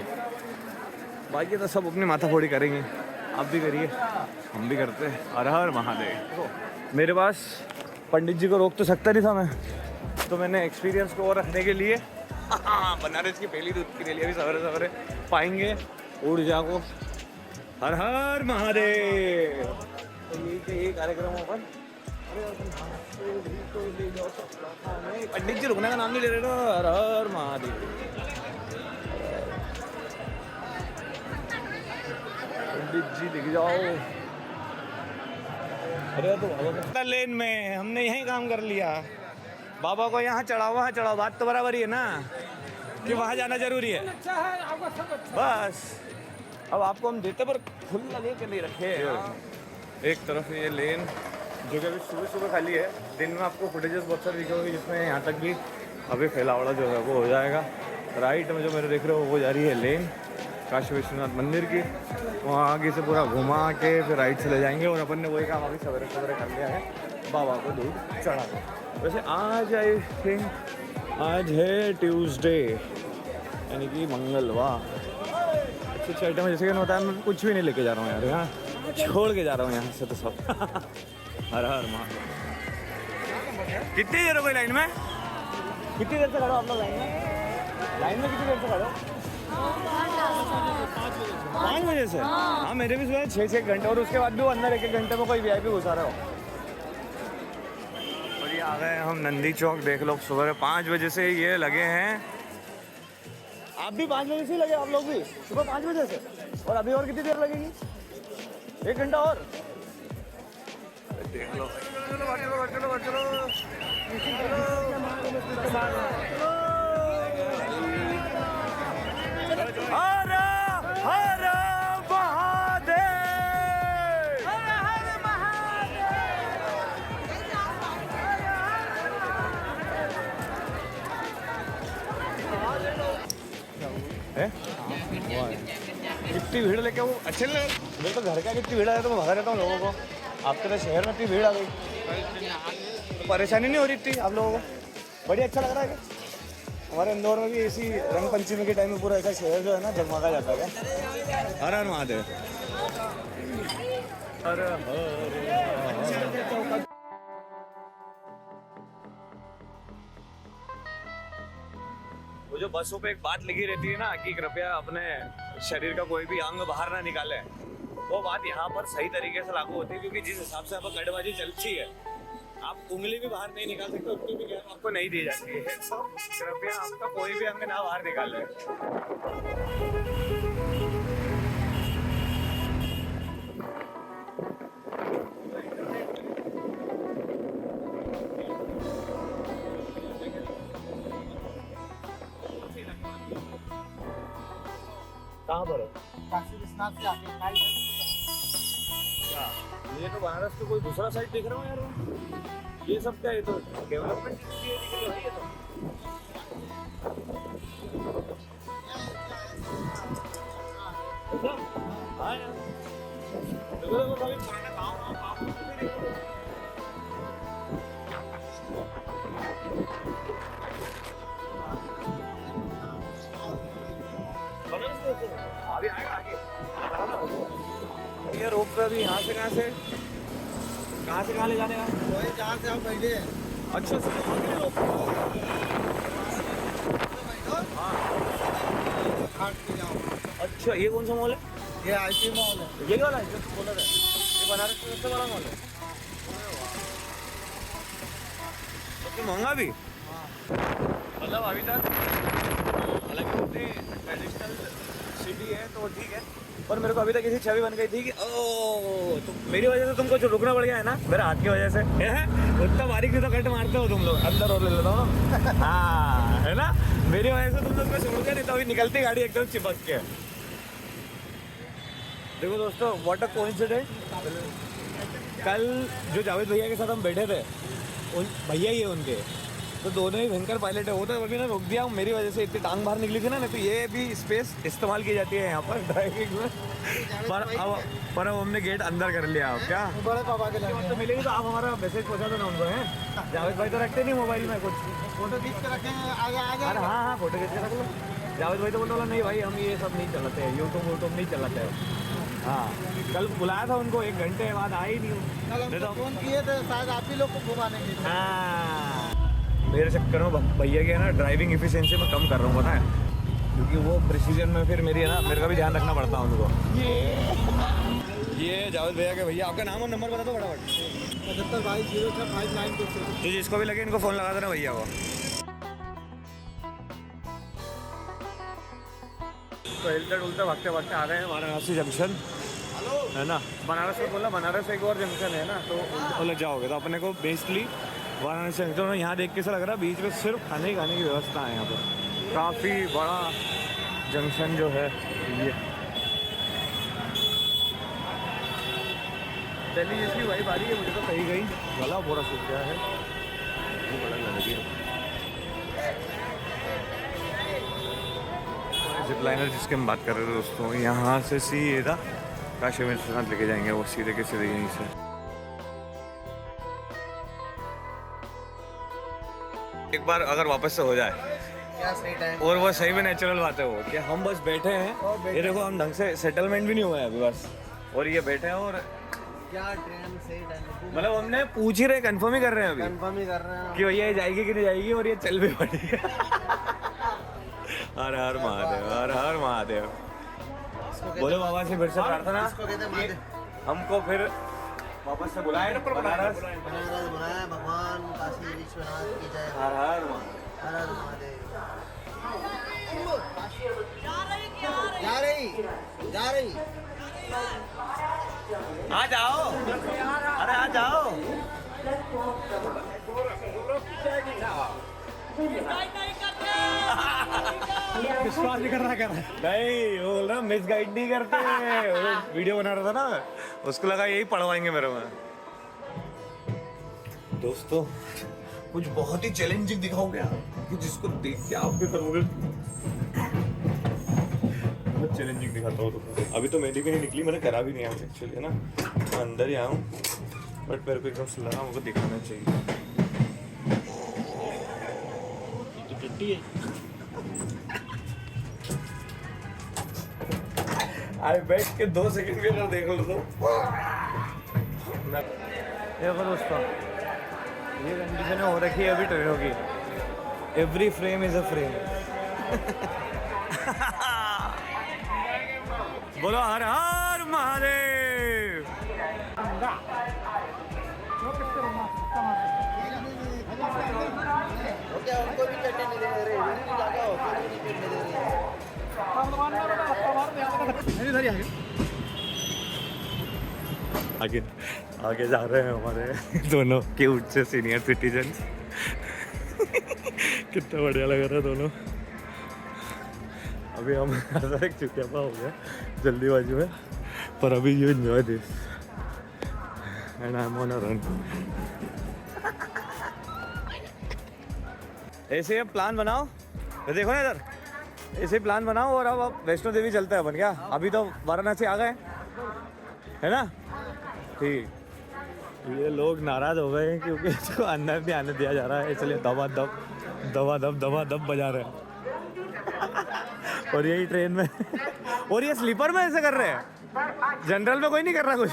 बाकी तो सब अपनी माथाफोड़ी करेंगे, आप भी करिए, हम भी करते हैं। हर हर महादेव। मेरे पास पंडित जी को रोक तो सकता नहीं था मैं, तो मैंने एक्सपीरियंस को और रखने के लिए बनारस की पहली दूध की ले लिया। अभी सवेरे पाएंगे ऊर्जा को। हर हर महादेव। तो ये कार्यक्रम होगा। पंडित जी रुकने का नाम नहीं ले रहे ना। हर हर महादेव। पंडित जी दिख जाओ। अरे तो बाबा लेन में हमने यही काम कर लिया। बाबा को यहाँ चढ़ाओ वहाँ चढ़ाओ, बात तो बराबर ही है ना कि वहाँ जाना जरूरी है। बस अब आपको हम देते पर खुला लेके नहीं रखे। एक तरफ ये लेन जो कि अभी सुबह खाली है, दिन में आपको फुटेजेस बहुत सारे दिखेंगे जिसमें यहाँ तक भी अभी फैलावड़ा जो है वो हो जाएगा। राइट में जो मेरे देख रहे हो वो जा रही है लेन काशी विश्वनाथ मंदिर की। वहाँ आगे से पूरा घुमा के फिर राइट से ले जाएंगे। और अपन ने वही काम अभी सवेरे कर लिया है, बाबा को दूध चढ़ा दो। वैसे आज आई थिंक आज है ट्यूसडे यानी कि मंगलवार। अच्छी आइटम है, जैसे कि मैंने बताया मैं कुछ भी नहीं लेके जा रहा हूँ यार, यहाँ छोड़ के जा रहा हूँ यहाँ से तो सब। हर हर महादेव। कितनी देर हो गई लाइन में? कितनी देर से खड़े हो आप लोग लाइन में? कितनी देर से खड़े हो? 5 बजे से? हाँ मेरे भी सुबह 6 घंटे, और उसके बाद भी अंदर 1 घंटे में कोई VIP घुसा रहा हो। और ये आ गए हम नंदी चौक। देख लो सुबह 5 बजे से ये लगे हैं। आप भी 5 बजे से ही लगे? आप लोग भी सुबह 5 बजे से? और अभी और कितनी देर लगेगी? 1 घंटा और? देख लो। चलो। हर हर महादेव। है। कितनी भीड़ लेके वो अच्छे नहीं लगे मेरे तो घर का कितनी भीड़ आ तो मैं भगा देता हूँ लोगों को। आपके तो शहर में इतनी भीड़ आ गई तो परेशानी नहीं हो रही थी आप लोगों को? बढ़िया अच्छा लग रहा है क्या? हमारे इंदौर में भी इसी रंग पंचमी के टाइम में पूरा ऐसा शहर जो है ना जगमगा जाता है। हर हर महादेव। हर हर। वो जो बसों पे एक बात लिखी रहती है ना कि कृपया अपने शरीर का कोई भी अंग बाहर ना निकाले, वो बात यहाँ पर सही तरीके से लागू होती है क्योंकि जिस हिसाब से आपको कड़बाजी चलती है आप उंगली भी बाहर नहीं निकाल सकते, उतनी भी गैप आपको नहीं दी जाती है। तो कृपया आपका कोई भी अंग ना बाहर निकाले। कहाँ पर है? काशी विश्वनाथ से आगे क्या ये तो बनारस के कोई दूसरा साइड दिख रहा हूँ यार। ये सब क्या है? तो डेवलपमेंट है ये तो। हाँ यार देखो देखो कभी पुराना गाँव अभी आएगा आगे। ये रोप पे अभी यहाँ से कहाँ ले जाने का? वही जहाँ से आप बैठे हैं। अच्छा सर अच्छा ये कौन सा मॉल है? ये आईटी मॉल है। ये वाला है जो बोल रहे हैं ये बनारस का सबसे बड़ा मॉल है। सबसे महंगा भी मतलब अभी तक हालांकि अपनी ट्रेडिशनल सिटी है तो ठीक है पर मेरे को अभी तक ऐसी छवि बन गई थी कि ओ तो मेरी वजह से तुमको जो रुकना पड़ गया है ना मेरे हाथ की वजह से उतना बारीक भी तो कट मारते हो तुम लोग। अंदर और ले लेता हूँ हाँ है ना मेरी वजह से तुम लोग को सुनोगे नहीं तो अभी निकलती गाड़ी एकदम चिपक के। देखो दोस्तों व्हाट अ कोइंसिडेंस, कल जो जावेद भैया के साथ हम बैठे थे उन भैया ही है उनके तो दोनों ही भयंकर पायलट है। वो तो अभी ना रोक दिया मेरी वजह से इतनी टांग बाहर निकली थी ना, नहीं तो ये भी स्पेस इस्तेमाल की जाती है यहाँ पर ड्राइविंग में। पर अब हमने गेट अंदर कर लिया। अब क्या बड़े पापा के लिए तो मिलेगी तो आप हमारा मैसेज पहुँचा दो ना उनको हैं। जावेद भाई तो रखते नहीं मोबाइल में कुछ फोटो खींच के रखें आगे आगे। अरे हाँ हाँ फोटो खींच के रख लो। जावेद भाई तो बोलता नहीं भाई हम ये सब नहीं चलाते हैं, यूट्यूब नहीं चलाते हैं। हाँ कल बुलाया था उनको 1 घंटे बाद आए ही नहीं। कल फोन किए थे शायद आप ही लोग को घुमाने के लिए। हाँ मेरे चक्कर में भैया के ना ड्राइविंग एफिशिएंसी में कम कर रहा हूँ पता है क्योंकि वो प्रिसीजन में फिर मेरी है ना मेरे का भी ध्यान रखना पड़ता है उनको। ये जावेद भैया के भैया आपका नाम और नंबर बता दो फटाफट। 75 तो जिसको भी लगे इनको फ़ोन लगा देना भैया को। तो हिलते डुलते भागते भागते आ गए हैं वाराणसी जंक्शन है ना। बनारस में बोला बनारस एक और जंक्शन है ना तो उलझ जाओगे तो अपने को बेसिकली वाराणसी जंक्शन यहाँ देख के से लग रहा है बीच में सिर्फ खाने की व्यवस्था है। यहाँ पर काफ़ी बड़ा जंक्शन जो है ये दिल्ली जिसकी वाइब आ रही है मुझे तो कहीं गई गला पूरा सूख गया है वो बड़ा लग रही है। जिप लाइनर जिसकी हम बात कर रहे थे दोस्तों यहाँ से सीधा काशी विश्वनाथ लेके जाएंगे वो सीधे के सीधे यहीं से। एक बार अगर वापस से हो जाए क्या सही टाइम और वो सही में नेचुरल बात है वो कि हम बस बैठे हैं ये देखो हम ढंग से सेटलमेंट भी नहीं हुआ है अभी बस और ये बैठे हैं और क्या ट्रेन सही टाइम मतलब हमने पूछ ही रहे कंफर्म ही कर रहे हैं अभी कंफर्म ही कर रहे हैं कि भैया ये जाएगी कि नहीं जाएगी और ये चल भी पड़ी है। हर हर महादेव हर हर महादेव। बोलो बाबा से फिर से प्रार्थना हमको फिर वापस से बुलाए बनारस बुलाया भगवान काशी विश्वनाथ की जय। हर हर हर हर महादेव। जा रही आ जाओ अरे आ जाओ। विश्वास नहीं कर रहा नहीं वो बोल रहा मिस गाइड नहीं करते वीडियो बना रहा था ना उसको लगा यही पढ़वाएंगे मेरे में। दोस्तों कुछ बहुत ही चैलेंजिंग दिखाओगे आप कि जिसको देख के आप भी करोगे चैलेंजिंग दिखाता हूँ तो। अभी तो मेरी भी नहीं निकली, मैंने करा भी नहीं है एक्चुअली, है ना। मैं अंदर ही आया हूँ, बट मेरे को एकदम से लगा मुझको दिखाना चाहिए। तो टट्टी है। आई बैठ के 2 सेकंड भी अगर देख लो तो देखो दोस्तों, ये कंडीशन हो रखी है अभी ट्रेनों की। Every frame is a frame. बोलो हर हर महादेव। उनको भी चटनी नहीं दे रहे, आगे आगे जा रहे हैं हमारे दोनों क्यूट से सीनियर सिटीजन। कितना बढ़िया लग रहा है दोनों। अभी हम एक चुटियापा हो गया जल्दीबाजी में, पर अभी you enjoy this and I am on a run. ऐसे प्लान बनाओ, देखो ना इधर, ऐसे प्लान बनाओ और अब वैष्णो देवी चलते हैं अपन। क्या अभी तो वाराणसी आ गए, है ना? ठीक। ये लोग नाराज हो गए हैं क्योंकि इसको अंदर नहीं आने दिया जा रहा है, इसलिए दबा दब बजा रहे हैं। और यही ट्रेन में और ये स्लीपर में ऐसे कर रहे हैं, जनरल में कोई नहीं कर रहा कुछ।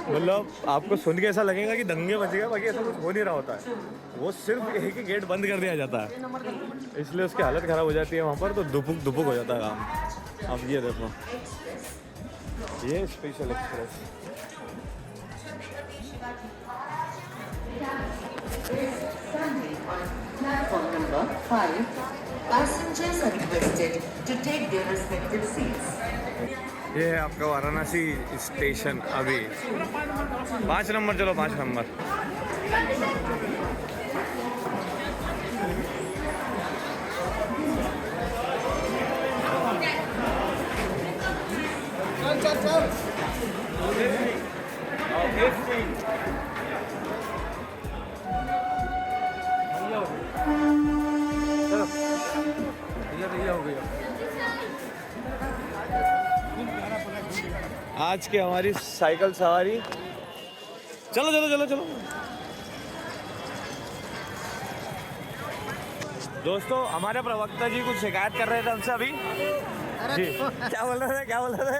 मतलब आपको सुन के ऐसा लगेगा कि दंगे बच गए, बाकी ऐसा कुछ हो नहीं रहा होता है। वो सिर्फ एक ही गेट बंद कर दिया जाता है, इसलिए उसकी हालत ख़राब हो जाती है वहाँ पर, तो दुपुक हो जाता है काम। अब ये देखो, ये special express. Platform number 5. Passengers are requested to take their respective seats. ये है आपका वाराणसी स्टेशन। अभी 5 नंबर, चलो 5 नंबर। आज की हमारी साइकिल सवारी। चलो चलो चलो चलो दोस्तों, हमारे प्रवक्ता जी कुछ शिकायत कर रहे थे हमसे अभी। जी क्या बोल रहे थे?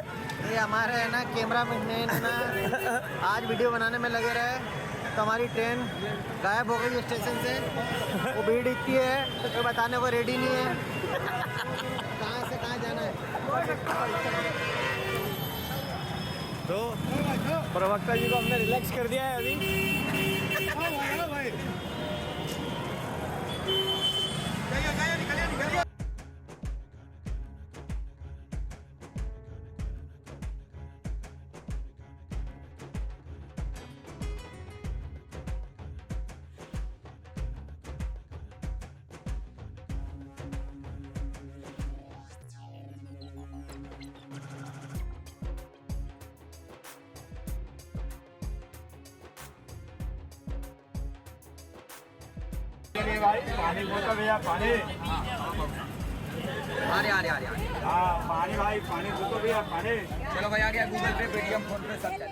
ये हमारे है ना कैमरा मैन ना आज वीडियो बनाने में लगे रहे, तो हमारी ट्रेन गायब हो गई स्टेशन से। वो भीड़ इतनी है तो कोई बताने को रेडी नहीं है कहाँ से कहाँ जाना है। तो प्रवक्ता जी को हमने रिलैक्स कर दिया है अभी। पानी बोतल भैया, पानी। हाँ पानी भाई, पानी बोतल भैया, पानी। चलो भाई, आ गया गूगल पे, पेटीएम, फोन पे सब चल।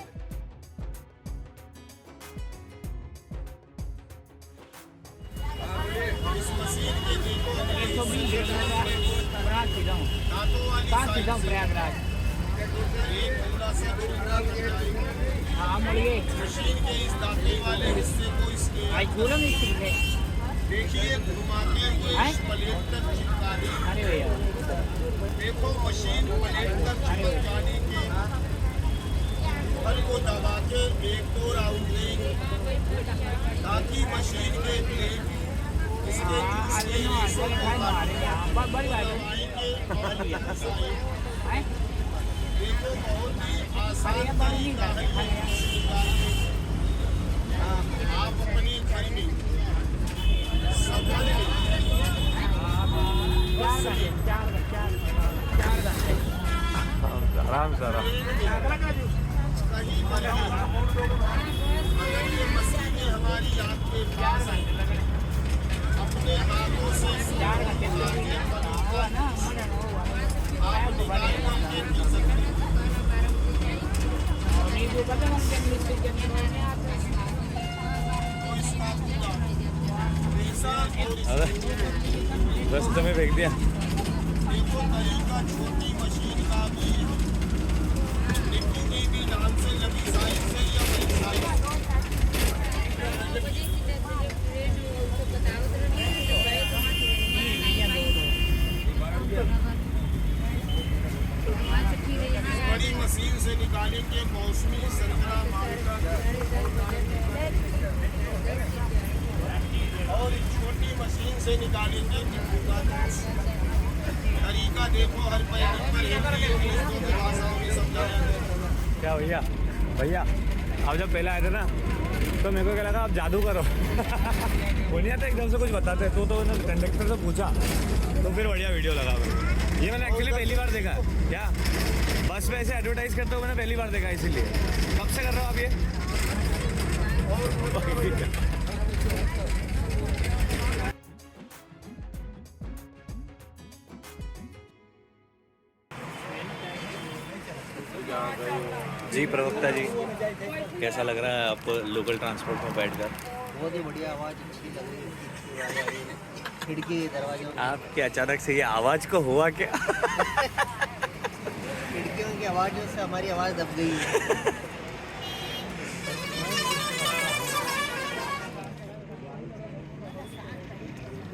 देखिए घुमाते हुए इस प्लेट तक चिपकाने, देखो मशीन प्लेट तक चिपक जाने के फल को दबा के 1-2 राउंड देंगे ताकि मशीन के प्लेट इसके दूसरे हिस्से को दबाएंगे और देखो बहुत ही आसान तरीका है। आप अपनी घर में आराम से आराम। ये मशीनें हमारी आपके पास अपने हाथों से अरे रास्ते में फेंक दिया। देखो तरीका छोटी मशीन का भी निपुणी भी नाम से लगी साइज से या बड़ी साइज बड़ी मशीन से निकालेंगे मौसमी संतरा माल्टा और इस छोटी मशीन से निकालेंगे नींबू का जूस। तरीका देखो हर पैकेट पर हिंदी इंग्लिश दोनों भाषाओं में समझाया गया। क्या भैया भैया आप जब पहले आए थे ना तो मेरे को क्या लगा आप जादू करो वो नहीं आता एकदम से कुछ बताते तो कंडक्टर से पूछा तो फिर बढ़िया वीडियो लगा मेरे। ये मैंने एक्चुअली पहली बार देखा। क्या बस में ऐसे एडवर्टाइज करते हुए मैंने पहली बार देखा, इसीलिए। कब से कर रहे हो आप ये? जी प्रवक्ता जी, कैसा लग रहा है आपको लोकल ट्रांसपोर्ट में बैठकर? बहुत ही बढ़िया, आवाज़ अच्छी लग रही है, खिड़की दरवाजे आपके अचानक से ये आवाज़ को हुआ क्या? खिड़कियों की आवाज़ों से हमारी आवाज़ दब गई है।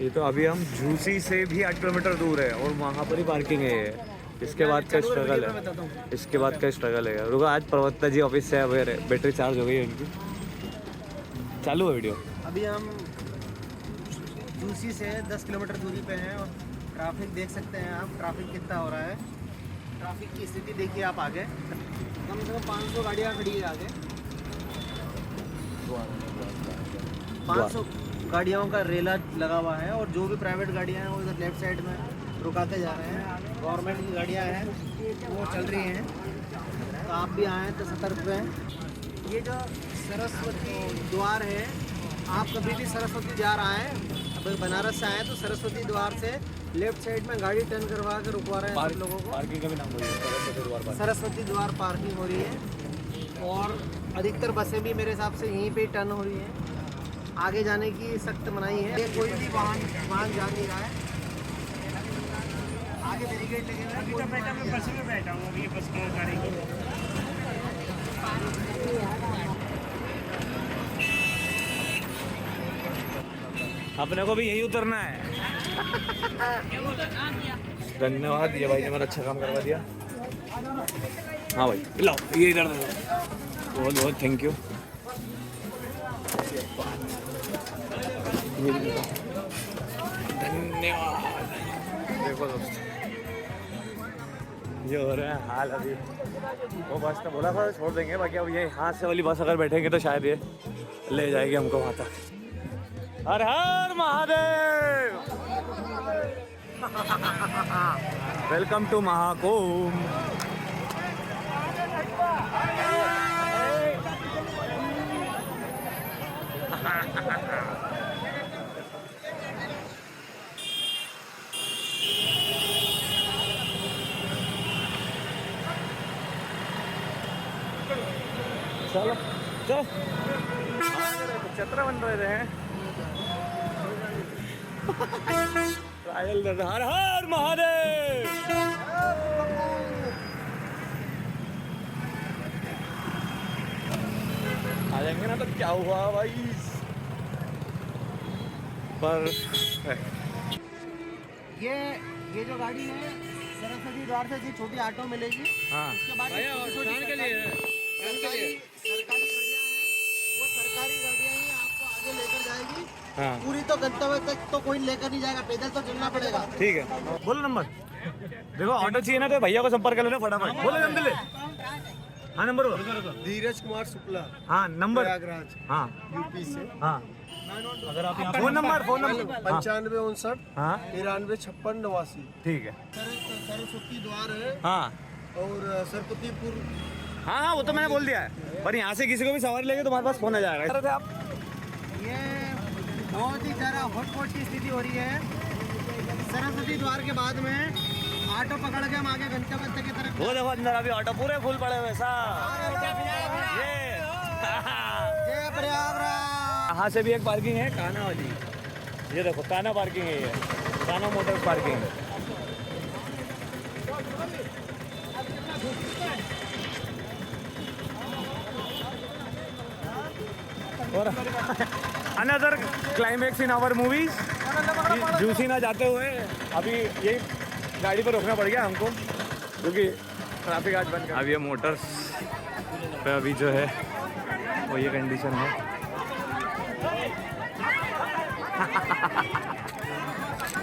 ये तो अभी हम झूसी से भी 8 किलोमीटर दूर है और वहाँ पर ही पार्किंग है ये। इसके बाद का स्ट्रगल है, इसके बाद का स्ट्रगल है। रुको, आज प्रवक्ता जी ऑफिस से अब बैटरी चार्ज हो गई है इनकी। चालू है वीडियो। अभी हम झूसी से 10 किलोमीटर दूरी पे हैं और ट्रैफिक देख सकते हैं आप, ट्रैफिक कितना हो रहा है। ट्रैफिक की स्थिति देखिए आप आगे, कम से कम 500 गाड़ियाँ खड़ी है आगे। 500 गाड़ियों का रेला लगा हुआ है और जो भी प्राइवेट गाड़ियाँ हैं वो इधर लेफ्ट साइड में रुकाते जा रहे हैं। गवर्नमेंट की गाड़ियाँ हैं वो चल रही हैं, तो आप भी आएँ तो सतर्क रहें। ये जो सरस्वती द्वार है, आप कभी भी सरस्वती द्वार आएँ, अगर बनारस से आएँ तो सरस्वती द्वार से लेफ्ट साइड में गाड़ी टर्न करवा कर रुकवा रहे हैं सब लोगों को। पार्किंग का भी नाम बोलिए, सरस्वती द्वार पार्किंग हो रही है और अधिकतर बसें भी मेरे हिसाब से यहीं पे टर्न हो रही हैं। आगे जाने की सख्त मनाही है, कोई भी वाहन जा नहीं रहा है। आगे बैरिकेड लगे हुए हैं। अभी तो बेटा मैं बस में बैठा हूँ, अभी बस की गाड़ी की। अपने को भी यही उतरना है। धन्यवाद, ये भाई ने मेरा अच्छा काम करवा दिया। हाँ भाई, लाओ ये इधर दे दो। बहुत बहुत थैंक यू। धन्यवाद। देखो दोस्त, ये हो रहा है हाल अभी। वो बस ने बोला था छोड़ देंगे, बाकी अब ये हाथ से वाली बस अगर बैठेंगे तो शायद ये ले जाएगी हमको वहाँ तक। हर हर महादेव। Welcome to Mahakumbh. चलो चलो, छत्र बन रहे हैं। हर हर महादेव। आ जाएंगे ना तो क्या हुआ भाई। पर ये जो गाड़ी है सरस्वती द्वार से जी छोटी ऑटो मिलेगी। हाँ, उसके बाद सरकारी गाड़ियाँ हैं, वो सरकारी गाड़ियाँ ही आपको आगे लेकर जाएगी। हाँ पूरी तो गंतव्य तक तो कोई लेकर नहीं जाएगा, पैदल तो चलना पड़ेगा। ठीक है, बोलो नंबर। देखो ऑटो चाहिए ना तो भैया को संपर्क कर लेना फटाफट। बोलो जल्दी ले। हाँ नंबर बोलो। धीरज कुमार शुक्ला, हाँ नंबर। प्रयागराज, हाँ यूपी से। हाँ, अगर आप फोन नंबर 9559 हाँ 9356 89। ठीक है। सरस्वती द्वार है हाँ और सरस्वतीपुर। हाँ हाँ, वो तो मैंने बोल दिया है, पर यहाँ से किसी को भी सवारी लेके तुम्हारे पास फोन आ जाएगा। आप ये बहुत ही ज़्यादा हॉटपॉट की स्थिति हो रही है। सरस्वती द्वार के बाद में ऑटो पकड़ के हम आगे गंतव्य की तरफ। वो देखो अंदर अभी ऑटो पूरे फुल पड़े हुए साहब। ये जय प्रयागराज। यहाँ से भी एक पार्किंग है काना वाली, ये देखो काना पार्किंग है, ये काना मोटर्स पार्किंग। और another climax in our movies, जूसी ना जाते हुए अभी ये गाड़ी पर रोकना पड़ गया हमको क्योंकि ट्रैफिक आज बंद। अब ये मोटर्स पे अभी जो है वो ये कंडीशन है।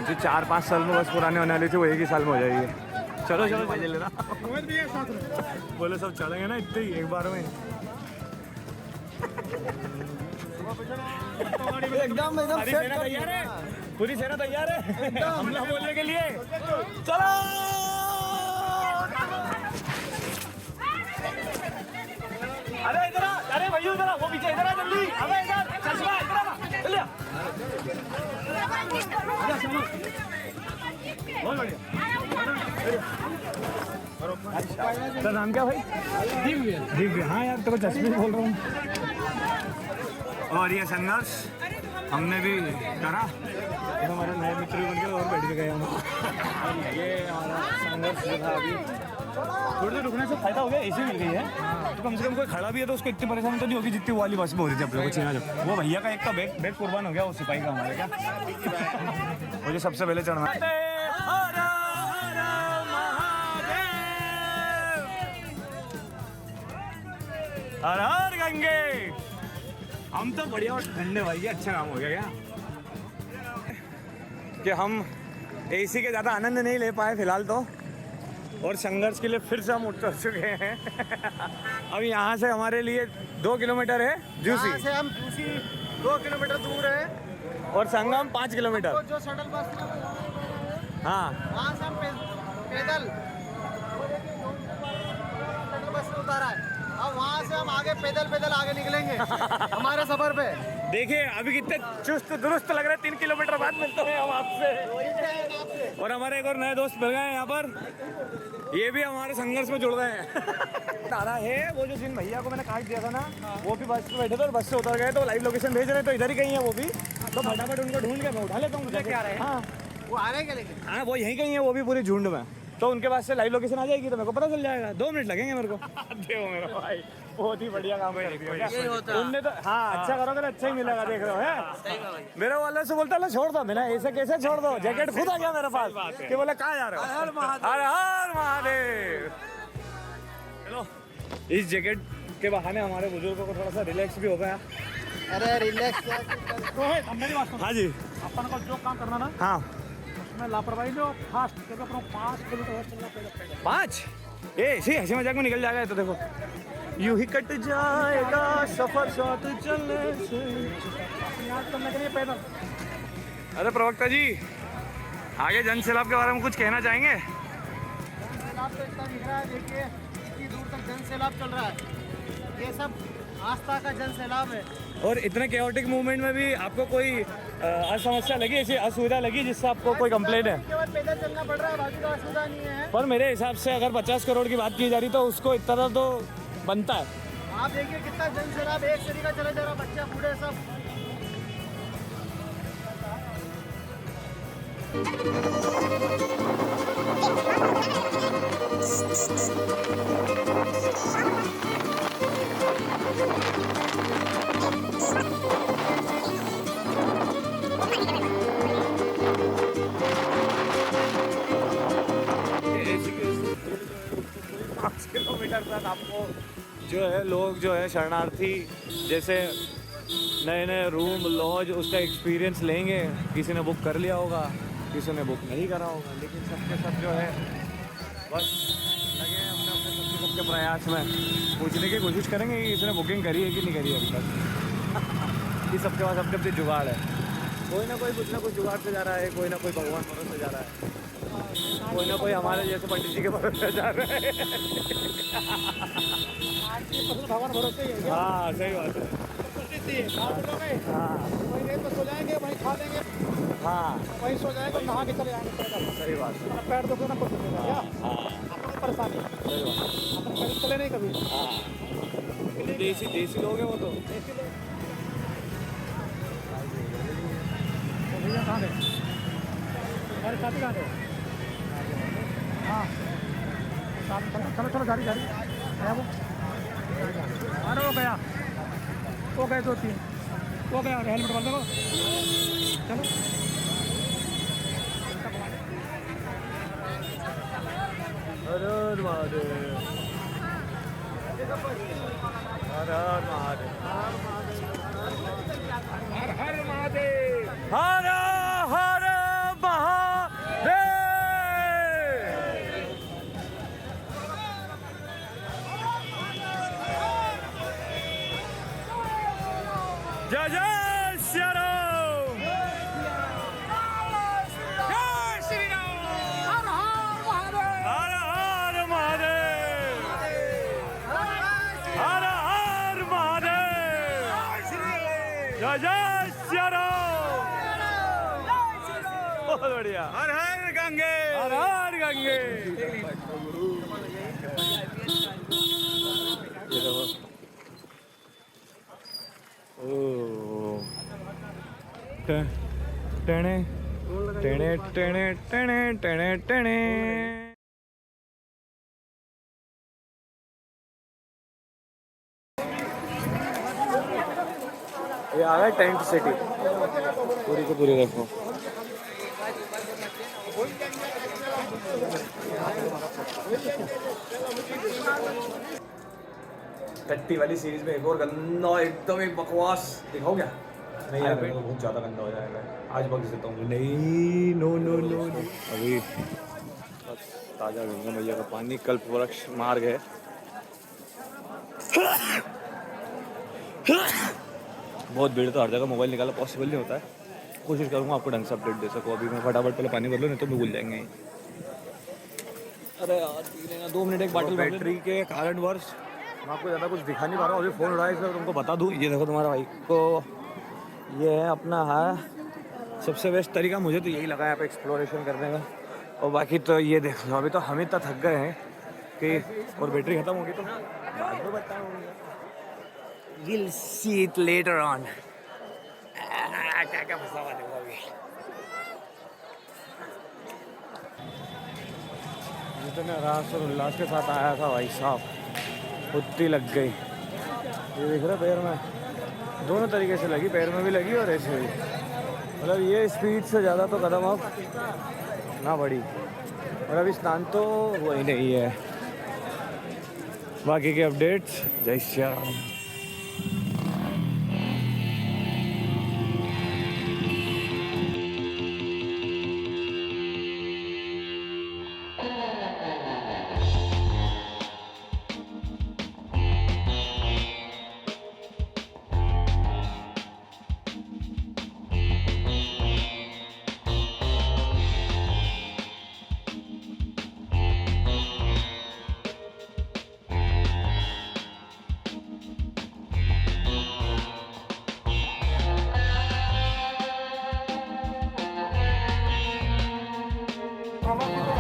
जो 4-5 साल में बस पुराने होने वाली थी वो एक ही साल में हो जाएगी। चलो चलो मजे लेना। बोले सब चलेंगे ना इतने ही एक बार में। एकदम सेना तैयार है, पूरी सेना तैयार है हमला बोलने के लिए। चलो अरे इधर, अरे भैया इधर, वो पीछे इधर आ जल्दी। अबे इधर चश्मा इधर आ चलिए। बहुत बढ़िया। तेरा नाम क्या भाई? दिव्य। दिव्य, हाँ यार तेरे को चश्मे बोल रहा हूँ। और ये संघर्ष हमने भी करा, तो हमारे नए मित्र भी बन गए और बैठ के गए हम। ये हमारा संघर्ष जो था अभी थोड़ी देर रुकने से फायदा हो गया, एसी मिल गई है तो कम से कम कोई खड़ा भी है तो उसको इतनी परेशानी तो नहीं होगी जितनी वो वाली बस में हो रही थी अपने को चीना। जब वो भैया का एक का बैग कुर्बान हो गया वो सिपाही का हमारे क्या मुझे सबसे पहले चढ़ना। हर हर गंगे। हम तो बढ़िया और ठंडे भाई, अच्छा काम हो गया क्या कि हम एसी के ज़्यादा आनंद नहीं ले पाए फिलहाल तो, और संघर्ष के लिए फिर से हम उतर चुके हैं। अब यहाँ से हमारे लिए 2 किलोमीटर है जूसी, यहाँ से हम जूसी 2 किलोमीटर दूर है और संगम 5 किलोमीटर। जो शटल बस हाँ वहाँ से हम पैदल शटल बस से उतारा है। अब वहाँ से हम आगे पैदल आगे निकलेंगे हमारे सफर पे। देखिए अभी कितने चुस्त दुरुस्त लग रहे हैं। 3 किलोमीटर बाद मिलते हैं हम आपसे। और हमारे एक और नए दोस्त मिल गए हैं यहाँ पर, ये भी हमारे संघर्ष में जुड़ गए हैं। दादा है वो जो जिन भैया को मैंने काट दिया था ना, वो भी बस में बैठे थे और बस से उतर गए तो लाइव लोकेशन भेज रहे तो इधर ही कहीं है वो भी, तो फटाफट उनको ढूंढ के मैं उठा लेता हूँ। क्या रहे हैं? हाँ वो आ रहे हैं क्या लेकिन? हाँ वो यहीं कहीं है वो भी पूरी झुंड में, तो उनके पास से लाइव लोकेशन आ जाएगी तो मेरे को पता चल जाएगा। 2 मिनट लगेंगे मेरे को। देखो मेरा भाई बहुत ही बढ़िया काम है उनने तो। हाँ अच्छा करोगे तो अच्छा ही मिलेगा, देख रहे हो है। मेरे वाले से बोलता है छोड़ दो, मैंने ऐसे कैसे छोड़ दो, जैकेट खुद आ गया मेरे पास कि बोले कहाँ जा रहे हो? हर हर महादेव। चलो इस जैकेट के बहाने हमारे बुजुर्गों को थोड़ा सा रिलैक्स भी हो गया। अरे रिलैक्स। हाँ जी अपन को जो काम करना ना हाँ उसमें लापरवाही लो फास्ट, क्योंकि अपना 5 किलोमीटर चलना पड़ेगा। 5 ऐसे हंसी मजाक में निकल जाएगा। तो देखो यूं ही कट जाएगा सफर साथ चलने से। याद करने के लिए पैदल। अरे प्रवक्ता जी आगे जन सैलाब के बारे में कुछ कहना चाहेंगे? जन सैलाब तो इतना दिख रहा है, देखिए इतनी दूर तक जन सैलाब चल रहा है। ये सब आस्था का जन सैलाब है। और इतने केओटिक मूवमेंट में भी आपको कोई असमस्या लगी, ऐसी असुविधा लगी जिससे आपको कोई कंप्लेंट है? केवल पैदल चलना पड़ रहा है, बाकी तो असुविधा नहीं है। पर मेरे हिसाब से अगर 50 करोड़ की बात की जा रही तो उसको इतना तो बनता है। आप देखिए कितना जन सैलाब एक शरीर का चला जा रहा, बच्चा बूढ़े सब। किलोमीटर तक आपको जो है लोग जो है शरणार्थी जैसे नए नए रूम लॉज उसका एक्सपीरियंस लेंगे। किसी ने बुक कर लिया होगा, किसी ने बुक नहीं करा होगा, लेकिन सबके सब जो है बस लगे हैं अपने सबके प्रयास में पूछने की कोशिश करेंगे कि इसने बुकिंग करी है कि नहीं करी है अभी तक। कि सबके पास अपने अपने जुगाड़ है, कोई ना कोई कुछ ना कुछ जुगाड़ से जा रहा है, कोई ना कोई भगवान भरोसे जा रहा है, कोई ना कोई हमारे जैसे पंडित जी के भरोसे जा रहा है। भगवान भरोसे ही है। हाँ सही बात है। आती है, वहीं रेत में सो जाएंगे, वहीं खा लेंगे, हाँ वहीं सो जाएंगे, नहा के चले जाएंगे। सही बात है। पैर दुखे ना कुछ दुखेगा क्या? आपको परेशानी अपन कभी चले नहीं कभी। देसी लोग हैं वो तो। भैया कहाँ गए? अरे साथी कहाँ गए? हाँ चलो चलो गाड़ी गाड़ी आया वो। अरे वो गया 2-3 वो गया। हेलमेट बंद करो। चलो हर हर महादेव, हर हर महादेव, हर हर महादेव। हर हर महादेव। जय जय श्री राम। जय श्री राम। हर हर महादेव। हर हर महादेव, हर हर महादेव, जय जय श्री राम। बहुत बढ़िया। हर हर गंगे, हर हर गंगे। टेने टेने टेने टेने टेने टेने। ये आ गया टेंट सिटी, पूरी को पूरी देखो। टट्टी वाली सीरीज में एक और गंदा एकदम एक बकवास दिखाओ क्या? नहीं यार मेरे को बहुत ज़्यादा गंदा हो जाएगा, आज बख्श देता हूँ। नहीं नो नो नो नो। अभी ताज़ा गंगा मैया का पानी कल्प वृक्ष मार्ग है। बहुत भीड़ तो हर जगह, मोबाइल निकालना पॉसिबल नहीं होता है। कोशिश करूँगा आपको ढंग से अपडेट दे सकूँ। अभी मैं फटाफट पहले पानी भर लूँ, नहीं तो मैं भूल जाएंगे। अरे यार पी लेना 2 मिनट एक बॉटल। बैटरी के कारणवश मैं आपको ज़्यादा कुछ दिखा नहीं पा रहा हूँ। अभी फ़ोन उठाया इसलिए तुमको बता दूँ। ये देखो तुम्हारा भाई को, ये है अपना है सबसे बेस्ट तरीका। मुझे तो यही लगा यहाँ पे एक्सप्लोरेशन करने का। और बाकी तो ये देख लो, अभी तो हम इतना थक गए हैं कि, और बैटरी ख़त्म होगी तो बाद में बताऊँगा। We'll see it later on. क्या फंसा हुआ देखो अभी। जितने रास और उल्लास के साथ आया था भाई साहब, उतनी लग गई। ये देख रहा पैर में, दोनों तरीके से लगी, पैर में भी लगी और ऐसे भी। मतलब ये स्पीड से ज़्यादा तो कदम अब ना बढ़ी। और अभी स्नान तो हुआ ही नहीं है। बाकी के अपडेट्स जय श्री राम।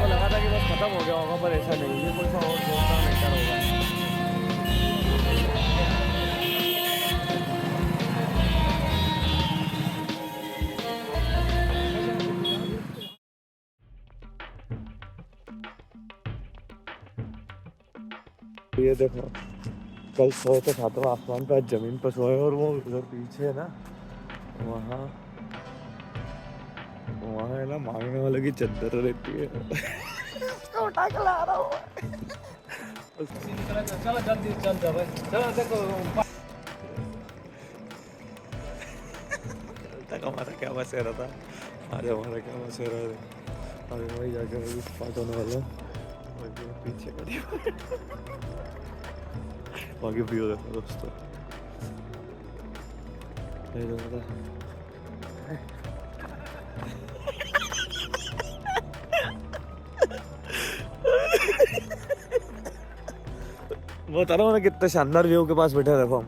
लगा था कि बस खत्म हो गया होगा, पर ऐसा नहीं है। कोई सा और जोरदार बेहतर होगा। ये देखो, कल सोए तो सातवां आसमान पे, आज जमीन पर सोए। और वो उधर पीछे है ना, वहाँ है ना मांगने वाले की चद्दर रहती है। उसको उठा के ला रहा हूँ। चलो जल्दी चल जाओ भाई। चलो देखो हमारा क्या मसेरा था, अरे हमारा क्या मसेरा है। अभी वही जाकर अभी स्पॉट होने वाला। पीछे खड़ी बाकी व्यू देखो दोस्तों। वो बता रहा हूँ ना कितने शानदार व्यू के पास बैठे देखो हम।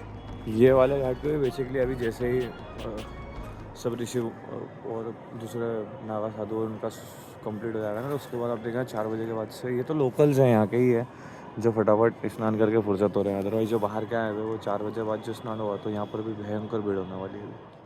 ये वाले घाट पे बेसिकली अभी जैसे ही सब ऋषि और दूसरे नागा साधु और उनका कंप्लीट हो जाएगा ना, तो उसके बाद आप देखें 4 बजे के बाद से ये तो लोकल्स हैं यहाँ के ही है जो फटाफट स्नान करके फुर्सत हो रहे हैं। अदरवाइज जो बाहर के आए हुए वो 4 बजे बाद जो स्नान हुआ तो यहाँ पर भी भयंकर भीड़ होने वाली है।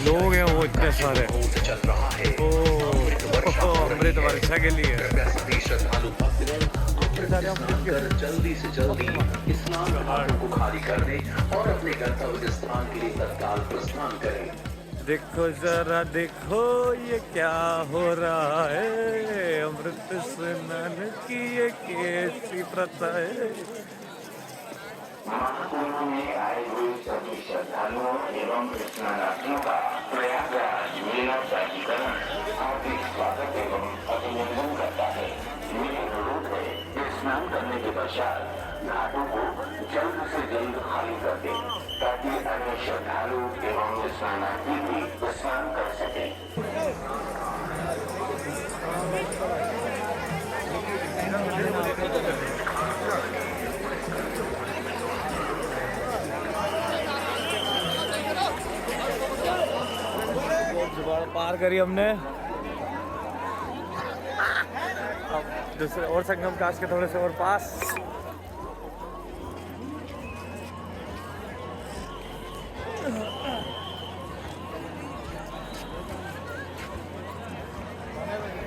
लोग हैं वो इतने सारे अमृत वर्षा के लिए जल्दी से जल्दी स्नान घाटों को खाली कर दें और अपने गंतव्य स्थान के लिए तत्काल प्रस्थान करें। देखो जरा देखो ये क्या हो रहा है, अमृत स्नान की ये कैसी प्रथा है। महाकुंभ में आए हुए सभी श्रद्धालुओं एवं स्नानार्थियों का प्रयागराज मेला प्राधिकरण हार्दिक स्वागत एवं अभिनंदन करता है। यह अनुरोध है कि स्नान करने के पश्चात घाटों को जल्द से जल्द खाली कर दें ताकि अन्य श्रद्धालु एवं स्नानार्थी भी स्नान कर सकें। पार करी हमने, अब दूसरे और संगम काश के थोड़े से और पास।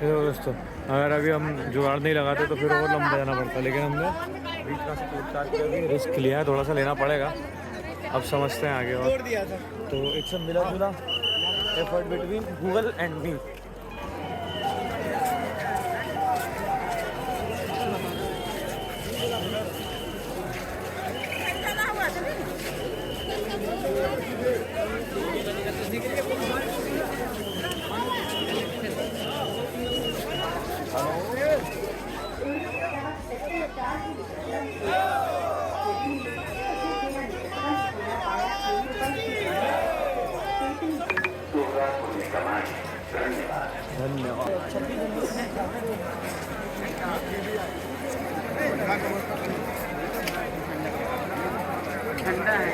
दोस्तों अगर अभी हम जुगाड़ नहीं लगाते तो फिर और लंबा जाना पड़ता, लेकिन हमने बीच का से पूछताछ किया, रिस्क लिया है, थोड़ा सा लेना पड़ेगा। अब समझते हैं आगे। और तो इट्स मिला जुला effort between Google and me. ठंडा है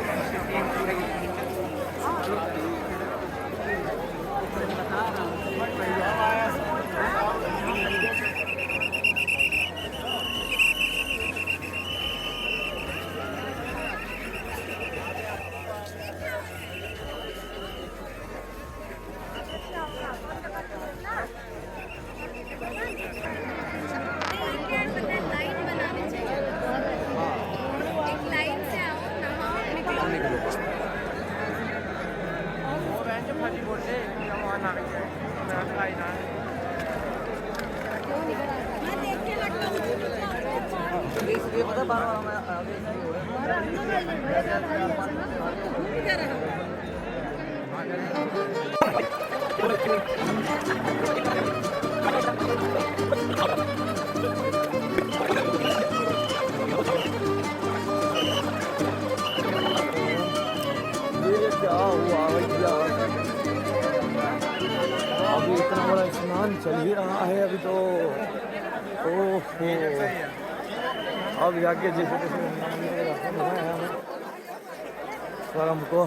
अब जाके जैसे पर हमको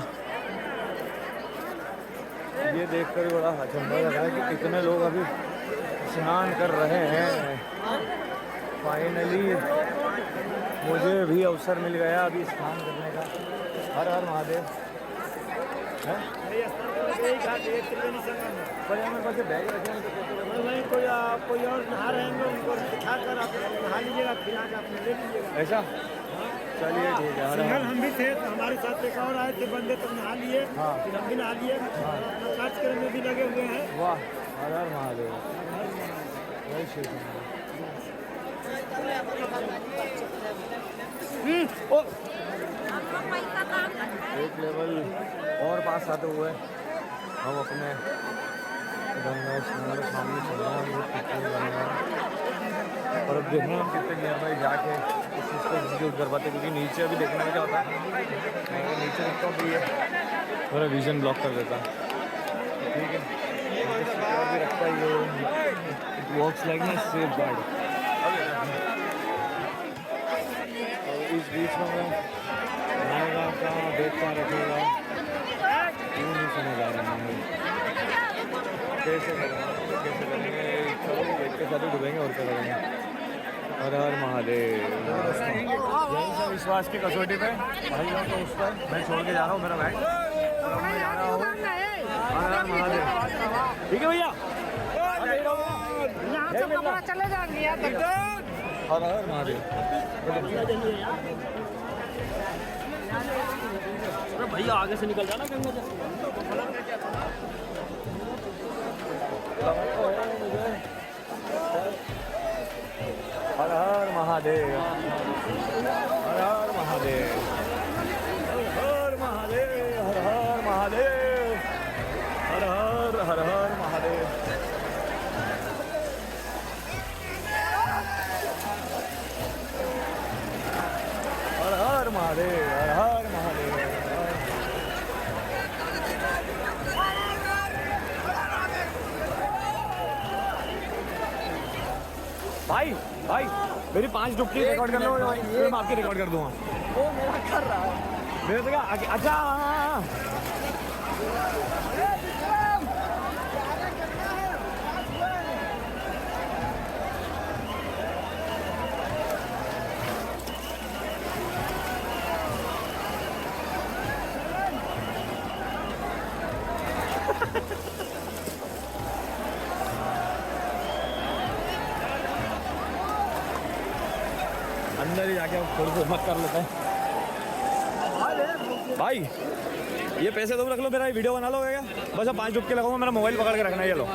ये देखकर भी बड़ा अचंभा लग रहा है कि कितने लोग अभी स्नान कर रहे हैं। फाइनली मुझे भी अवसर मिल गया अभी स्नान करने का। हर हर महादेव। पर यहाँ मेरे पास बैग रखे हैं तो वहीं कोई और नहा रहेंगे उनको दिखाकर आप नहा लीजिएगा, खिला के आप ले लीजिएगा। ऐसा चलिए ठीक है। सिंगल हम भी थे तो हमारे साथ एक और आए थे बंदे, तो नहा लिए, फिर हम भी नहा लिए, अपना कार्यक्रम में भी लगे हुए हैं। वाह हर हर महादेव। जय श्री एक लेवल और पास आते हुए हम अपने गंगा स्नान के सामने चल रहे हैं। और अब देखना हम कितने नियर बाई जाके इस चीज़ को एग्जीक्यूट कर पाते, क्योंकि नीचे अभी देखने में क्या होता है, नीचे दिखता हूँ कि ये मेरा विजन ब्लॉक कर देता है। ठीक है, भी रखता है ये, इट वर्क्स लाइक ना सेफ गार्ड। इस बीच में मैं आएगा कहाँ देखता रखेगा, क्यों नहीं समझ आ रहा है कैसे करेंगे। चलो एक के साथ ही डूबेंगे और क्या करेंगे। हर हर महादेव। यही सब विश्वास की कसौटी पे भाई को उस पर मैं छोड़ के जा रहा हूँ मेरा बैग। मैं जा रहा हूँ। हर हर महादेव। ठीक है भैया, यहाँ से कमरा चले जाएंगे यार। हर हर महादेव। भैया आगे से निकल जाना गंगा जी। हर हर महादेव। हर हर महादेव। हर हर महादेव। हर हर महादेव। हर हर हर हर महादेव। हर हर महादेव। हर हर महादेव। भाई भाई मेरी 5 डुबकी रिकॉर्ड कर लो, फिर मैं आपकी रिकॉर्ड कर दूंगा। वो मेरा कर रहा है मेरे तो क्या। अच्छा अंदर ही जाके थोड़ी सी हिम्मत कर लेते हैं। भाई ये पैसे तुम रख लो, मेरा ये वीडियो बना लो क्या। बस अब 5 डुबकी लगाऊंगा, मेरा मोबाइल पकड़ के रखना। ये लो,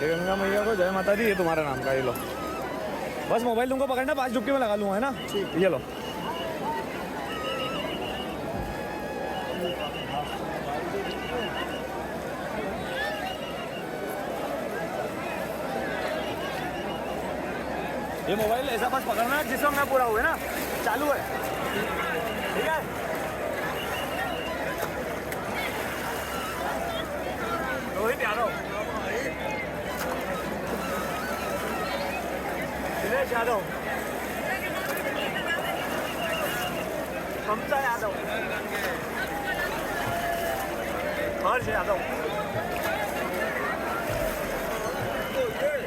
गंगा मैया को जय माता दी, ये तुम्हारा नाम का। ये लो, बस मोबाइल तुमको पकड़ना, 5 डुबकी में लगा लूँगा, है ना। ये लो। ये मोबाइल ऐसा बस पकड़ना है जिसमें मैं पूरा हुआ ना, चालू है। ठीक है, रोहित यादव, दिनेश यादव, ममता यादव, हर्ष यादव,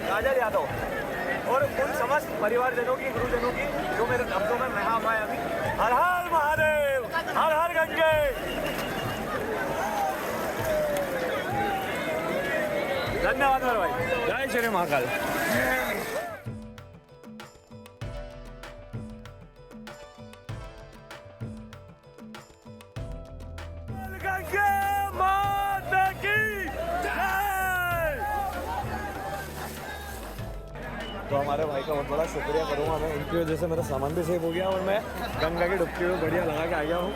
काजल यादव और उन समस्त परिवारजनों की, गुरुजनों की जो मेरे शब्दों में महम आए अभी। हर हर महादेव। हर हर गंगे। धन्यवाद मेरे भाई। जय श्री महाकाल। गंगे माता की जय। तो हमारे भाई का बहुत बड़ा शुक्रिया करूँगा मैं, उनकी वजह से मेरा सामान भी सेव हो गया और मैं गंगा की डुबकी में बढ़िया लगा के आ गया हूँ।